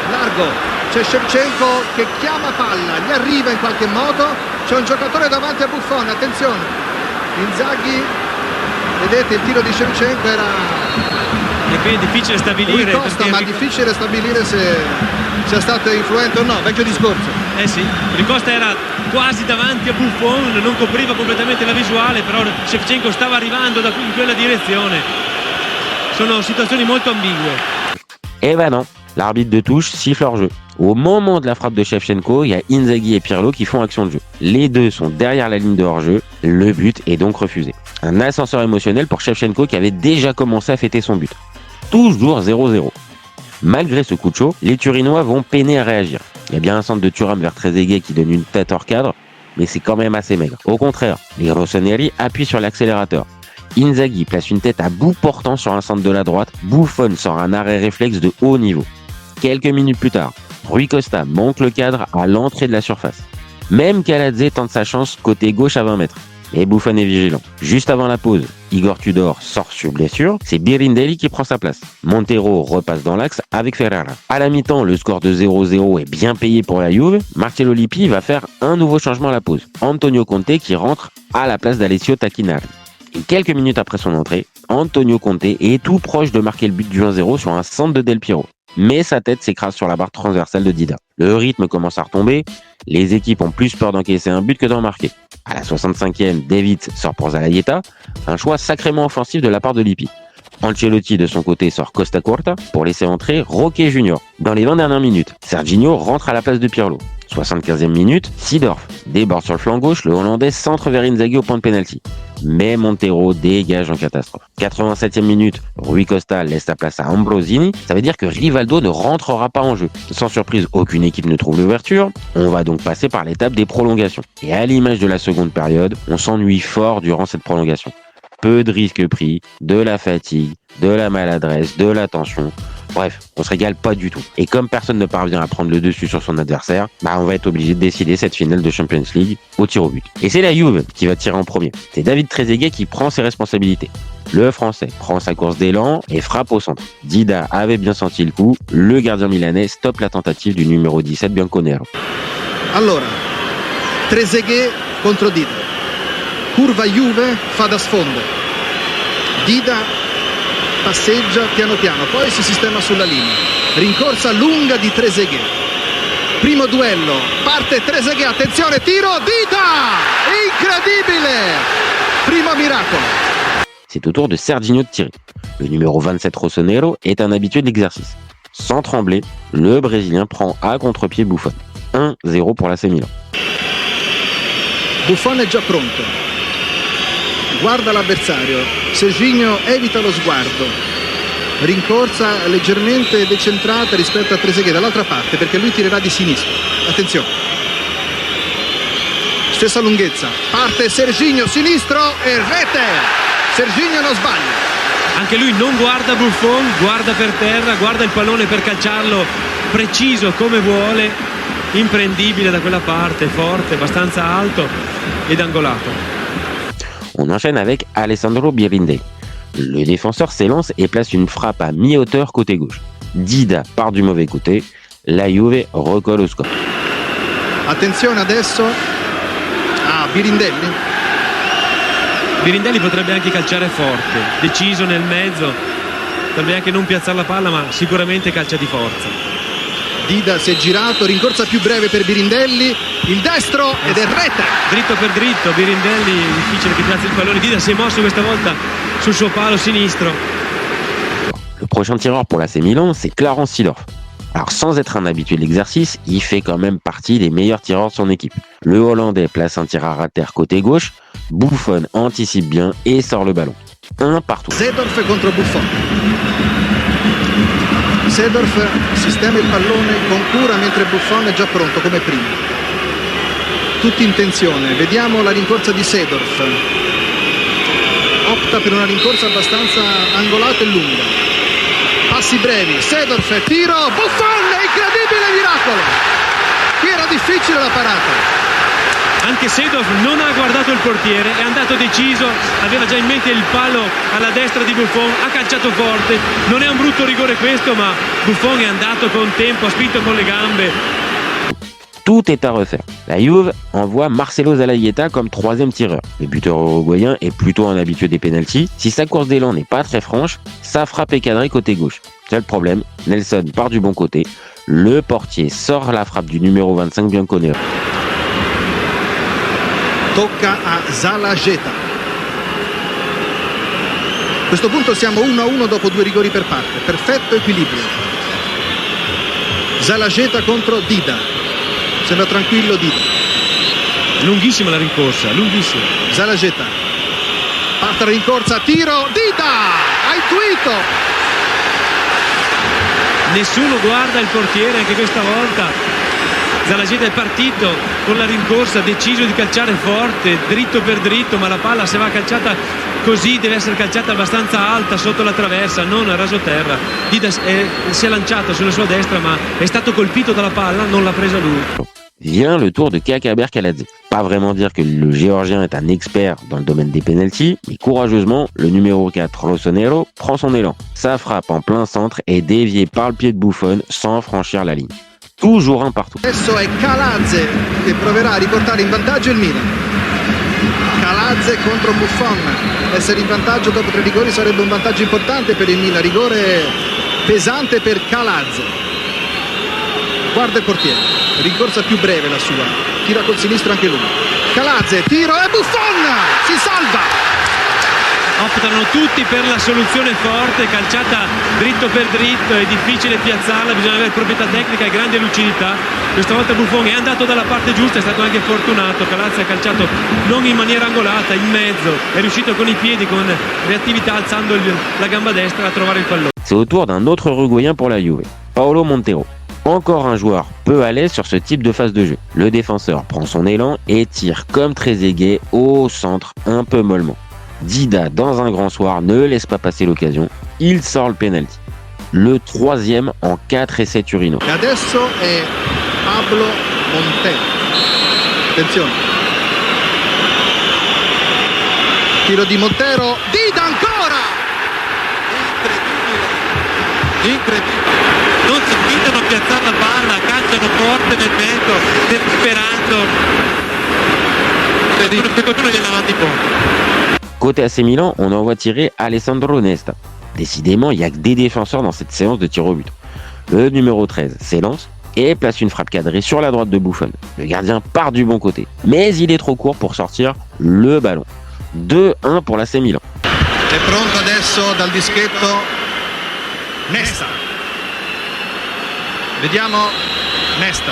Largo, c'è Shevchenko che chiama palla, gli arriva in qualche modo, c'è un giocatore davanti a Buffon, attenzione, Inzaghi, vedete il tiro di Shevchenko era... E qui è difficile stabilire. Costa, ma difficile stabilire se sia stato influente o no, vecchio discorso. Sì, Ricosta era quasi davanti a Buffon, non copriva completamente la visuale, però Shevchenko stava arrivando in quella direzione. Sono situazioni molto ambigue. Eh ben non, l'arbitre de touche siffle hors jeu. Au moment de la frappe de Shevchenko, il y a Inzaghi et Pirlo qui font action de jeu. Les deux sont derrière la ligne de hors-jeu, le but est donc refusé. Un ascenseur émotionnel pour Shevchenko qui avait déjà commencé à fêter son but. Toujours 0-0. Malgré ce coup de chaud, les Turinois vont peiner à réagir. Il y a bien un centre de Thuram vers Trezeguet qui donne une tête hors cadre, mais c'est quand même assez maigre. Au contraire, les rossoneri appuient sur l'accélérateur. Inzaghi place une tête à bout portant sur un centre de la droite, Buffon sort un arrêt réflexe de haut niveau. Quelques minutes plus tard, Rui Costa manque le cadre à l'entrée de la surface. Même Kaladze tente sa chance côté gauche à 20 mètres. Et Buffon est vigilant. Juste avant la pause, Igor Tudor sort sur blessure, c'est Birindelli qui prend sa place. Montero repasse dans l'axe avec Ferrara. À la mi-temps, le score de 0-0 est bien payé pour la Juve. Marcello Lippi va faire un nouveau changement à la pause. Antonio Conte qui rentre à la place d'Alessio Tacchinari. Et quelques minutes après son entrée, Antonio Conte est tout proche de marquer le but du 1-0 sur un centre de Del Piero. Mais sa tête s'écrase sur la barre transversale de Dida. Le rythme commence à retomber, les équipes ont plus peur d'encaisser un but que d'en marquer. À la 65e, David sort pour Zalaïeta, un choix sacrément offensif de la part de Lippi. Ancelotti de son côté sort Costa Curta pour laisser entrer Roque Junior. Dans les 20 dernières minutes, Serginho rentre à la place de Pirlo. 75e minute, Seedorf déborde sur le flanc gauche, le Hollandais centre vers Inzaghi au point de pénalty. Mais Montero dégage en catastrophe. 87e minute, Rui Costa laisse sa place à Ambrosini. Ça veut dire que Rivaldo ne rentrera pas en jeu. Sans surprise, aucune équipe ne trouve l'ouverture. On va donc passer par l'étape des prolongations. Et à l'image de la seconde période, on s'ennuie fort durant cette prolongation. Peu de risques pris, de la fatigue, de la maladresse, de la tension. Bref, on se régale pas du tout. Et comme personne ne parvient à prendre le dessus sur son adversaire, on va être obligé de décider cette finale de Champions League au tir au but. Et c'est la Juve qui va tirer en premier. C'est David Trezeguet qui prend ses responsabilités. Le Français prend sa course d'élan et frappe au centre. Dida avait bien senti le coup. Le gardien milanais stoppe la tentative du numéro 17 bianconero. Allora, Trezeguet contro Dida. Curva Juve fa da sfondo. Dida passeggia piano piano, poi si sistema sulla linea. Rincorsa lunga di Trezeguet. Primo duello, parte Trezeguet, attenzione, tiro, Dida! Incredibile! Primo miracolo. C'est au tour de Serginho de tirer. Le numéro 27 rossonero est un habitué de l'exercice. Sans trembler, le Brésilien prend à contre-pied Buffon. 1-0 pour l'AC Milan. Buffon è già pronto. Guarda l'avversario, Serginho evita lo sguardo, rincorsa leggermente decentrata rispetto a Trezeguet dall'altra parte perché lui tirerà di sinistra. Attenzione, stessa lunghezza, parte Serginho, sinistro e rete. Serginho non sbaglia. Anche lui non guarda Buffon, guarda per terra, guarda il pallone per calciarlo preciso come vuole, imprendibile da quella parte, forte, abbastanza alto ed angolato. On enchaîne avec Alessandro Birindelli. Le défenseur s'élance et place une frappe à mi-hauteur côté gauche. Dida part du mauvais côté, la Juve recolle au score. Attenzione adesso a Birindelli. Birindelli potrebbe anche calciare forte, deciso nel mezzo, potrebbe anche non piazzare la palla ma sicuramente calcia di forza. Dida si è girato, rincorsa più breve per Birindelli, il destro ed è rete. Dritto per dritto, Birindelli difficile che piazzi il pallone, Dida si è mosso questa volta sul suo palo sinistro. Le prochain tireur pour l'AC Milan, c'est Clarence Seedorf. Alors sans être un habitué de l'exercice, il fait quand même partie des meilleurs tireurs de son équipe. Le Hollandais place un tir à terre côté gauche, Buffon anticipe bien et sort le ballon. Un partout. Seedorf contro Buffon. Seedorf sistema il pallone con cura mentre Buffon è già pronto come prima. Tutti in tensione, vediamo la rincorsa di Seedorf. Opta per una rincorsa abbastanza angolata e lunga. Passi brevi, Seedorf, tiro, Buffon, incredibile miracolo! Qui era difficile la parata. Anche Seedorf non ha guardato il portiere, è andato deciso, aveva già in mente il palo alla destra di Buffon, ha calciato forte, non è un brutto rigore questo, ma Buffon è andato con tempo, ha spinto con le gambe. Tout est à refaire. La Juve envoie Marcelo Zalaeta comme troisième tireur. Le buteur uruguayen est plutôt un habitué des pénaltys. Si sa course d'élan n'est pas très franche, sa frappe est cadrée côté gauche. Seul problème, Nelson part du bon côté. Le portier sort la frappe du numéro 25 Bianconero. Tocca a Zalaeta. A questo punto siamo 1-1 dopo 2 rigori per parte. Perfetto equilibrio. Zalaeta contro Dida. Sembra tranquillo Dida. Lunghissima la rincorsa, lunghissima. Zalaeta. Parte la rincorsa, tiro, Dida! Ha intuito! Nessuno guarda il portiere anche questa volta. Zalaeta è partito con la rincorsa, deciso di calciare forte, dritto per dritto, ma la palla se va calciata così deve essere calciata abbastanza alta sotto la traversa, non a rasoterra. Dida si è lanciato sulla sua destra, ma è stato colpito dalla palla, non l'ha presa lui. Vient le tour de Kakaber Kaladze. Pas vraiment dire que le Géorgien est un expert dans le domaine des pénaltys, mais courageusement, le numéro 4 Rossonero prend son élan. Sa frappe en plein centre est déviée par le pied de Buffon sans franchir la ligne. Toujours un partout. Adesso è Kaladze che proverà a riportare in vantaggio il Milan. Kaladze contro Buffon. Essere in vantaggio dopo 3 rigori sarebbe un vantaggio importante per il Milan. Rigore pesante per Kaladze. Guarda il portiere. Rincorsa più breve la sua. Tira col sinistro anche lui. Kaladze, tiro e Buffon! Si salva! Optano tutti per la soluzione forte, calciata dritto per dritto, è difficile piazzarla, bisogna avere proprietà tecnica e grande lucidità. Questa volta Buffon è andato dalla parte giusta, è stato anche fortunato. Kaladze ha calciato non in maniera angolata, in mezzo, è riuscito con i piedi, con reattività, alzando la gamba destra a trovare il pallone. C'est au tour d'un autre Uruguayen pour la Juve, Paolo Montero. Encore un joueur peu à l'aise sur ce type de phase de jeu. Le défenseur prend son élan et tire comme Trezeguet au centre, un peu mollement. Dida, dans un grand soir, ne laisse pas passer l'occasion. Il sort le penalty. Le troisième en 4 essais Turino. E adesso è Pablo Montero. Attenzione. Tiro di Montero. Dida ancora! Incredibile. Non si fidano a piazzare la palla, calciano forte nel mezzo, sperando. Secondo me viene avanti poco. Côté AC Milan, on envoie tirer Alessandro Nesta. Décidément, il n'y a que des défenseurs dans cette séance de tir au but. Le numéro 13 s'élance et place une frappe cadrée sur la droite de Buffon. Le gardien part du bon côté, mais il est trop court pour sortir le ballon. 2-1 pour l'AC Milan. È pronto adesso dal dischetto Nesta. Vediamo Nesta.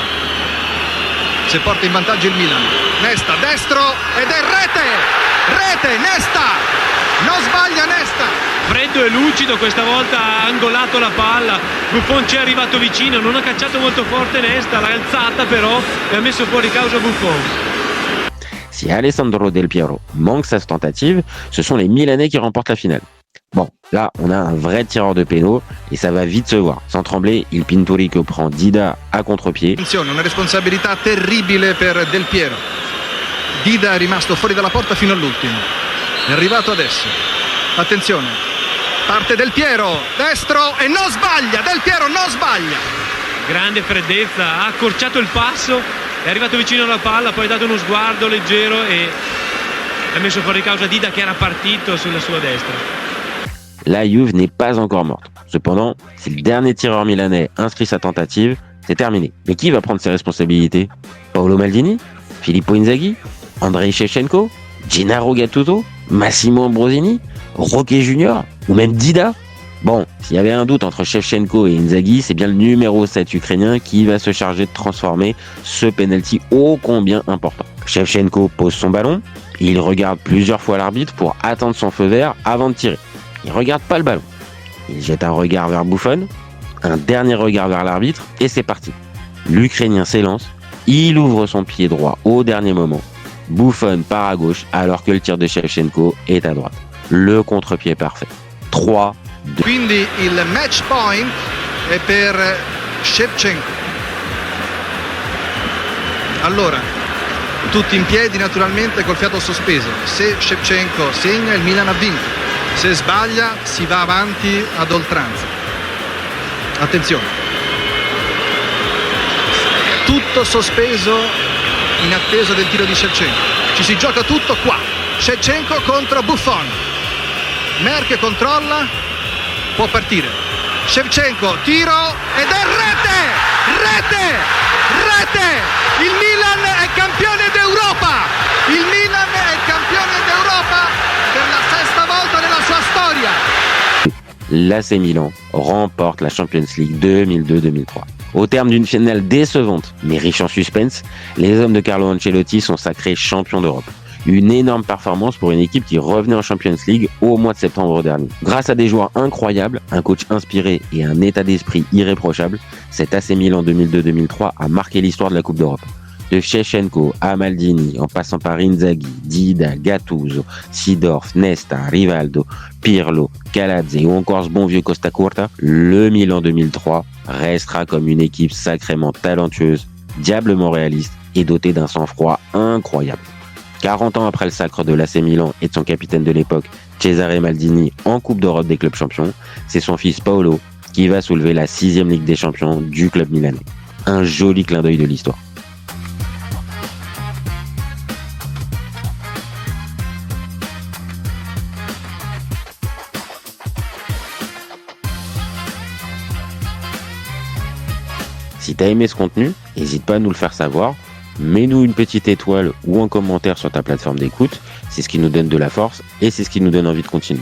Se porta in vantaggio il Milan. Nesta, destro ed è rete! Rete, Nesta! Non sbaglia Nesta! Freddo e lucido, questa volta ha angolato la palla. Buffon ci è arrivato vicino, non ha calciato molto forte Nesta, l'ha alzata però e ha messo fuori causa Buffon. Si Alessandro Del Piero manque sa tentative, ce sont les Milanais qui remportent la finale. Bon, là, on a un vrai tireur de pénaux et ça va vite se voir. Sans trembler, il Pinturi che prend Dida a contre-pied. Attenzione, una responsabilità terribile per Del Piero. Dida è rimasto fuori dalla porta fino all'ultimo. È arrivato adesso. Attenzione. Parte Del Piero, destro e non sbaglia. Del Piero non sbaglia. Grande freddezza, ha accorciato il passo, è arrivato vicino alla palla, poi ha dato uno sguardo leggero et ha messo fuori causa Dida che era partito sulla sua destra. La Juve n'est pas encore morte. Cependant, si le dernier tireur milanais inscrit sa tentative, c'est terminé. Mais qui va prendre ses responsabilités? Paolo Maldini? Filippo Inzaghi? Andrei Shevchenko? Gennaro Gattuso? Massimo Ambrosini? Roque Junior? Ou même Dida? Bon, s'il y avait un doute entre Shevchenko et Inzaghi, c'est bien le numéro 7 ukrainien qui va se charger de transformer ce penalty ô combien important. Shevchenko pose son ballon, il regarde plusieurs fois l'arbitre pour attendre son feu vert avant de tirer. Il regarde pas le ballon. Il jette un regard vers Buffon, un dernier regard vers l'arbitre et c'est parti. L'Ukrainien s'élance, il ouvre son pied droit au dernier moment. Buffon part à gauche alors que le tir de Shevchenko est à droite. Le contre-pied parfait. 3-2. Quindi il match point è per Shevchenko. Allora, tutti in piedi naturalmente col fiato sospeso. Se Shevchenko segna, il Milan ha vinto. Se sbaglia si va avanti ad oltranza. Attenzione. Tutto sospeso in attesa del tiro di Shevchenko. Ci si gioca tutto qua. Shevchenko contro Buffon. Merck controlla, può partire. Shevchenko, tiro ed è rete! Rete! Rete! Il Milan è campione d'Europa! Il Milan è campione d'Europa per la sesta volta nella sua storia! L'AC Milan remporte la Champions League 2002-2003. Au terme d'une finale décevante, mais riche en suspense, les hommes de Carlo Ancelotti sont sacrés champions d'Europe. Une énorme performance pour une équipe qui revenait en Champions League au mois de septembre dernier. Grâce à des joueurs incroyables, un coach inspiré et un état d'esprit irréprochable, cet AC Milan 2002-2003 a marqué l'histoire de la Coupe d'Europe. De Shevchenko à Maldini, en passant par Inzaghi, Dida, Gattuso, Seedorf, Nesta, Rivaldo, Pirlo, Calazze ou encore ce bon vieux Costa Curta, le Milan 2003 restera comme une équipe sacrément talentueuse, diablement réaliste et dotée d'un sang-froid incroyable. 40 ans après le sacre de l'AC Milan et de son capitaine de l'époque, Cesare Maldini, en Coupe d'Europe des clubs champions, c'est son fils Paolo qui va soulever la 6e Ligue des champions du club milanais. Un joli clin d'œil de l'histoire. Si t'as aimé ce contenu, n'hésite pas à nous le faire savoir. Mets-nous une petite étoile ou un commentaire sur ta plateforme d'écoute. C'est ce qui nous donne de la force et c'est ce qui nous donne envie de continuer.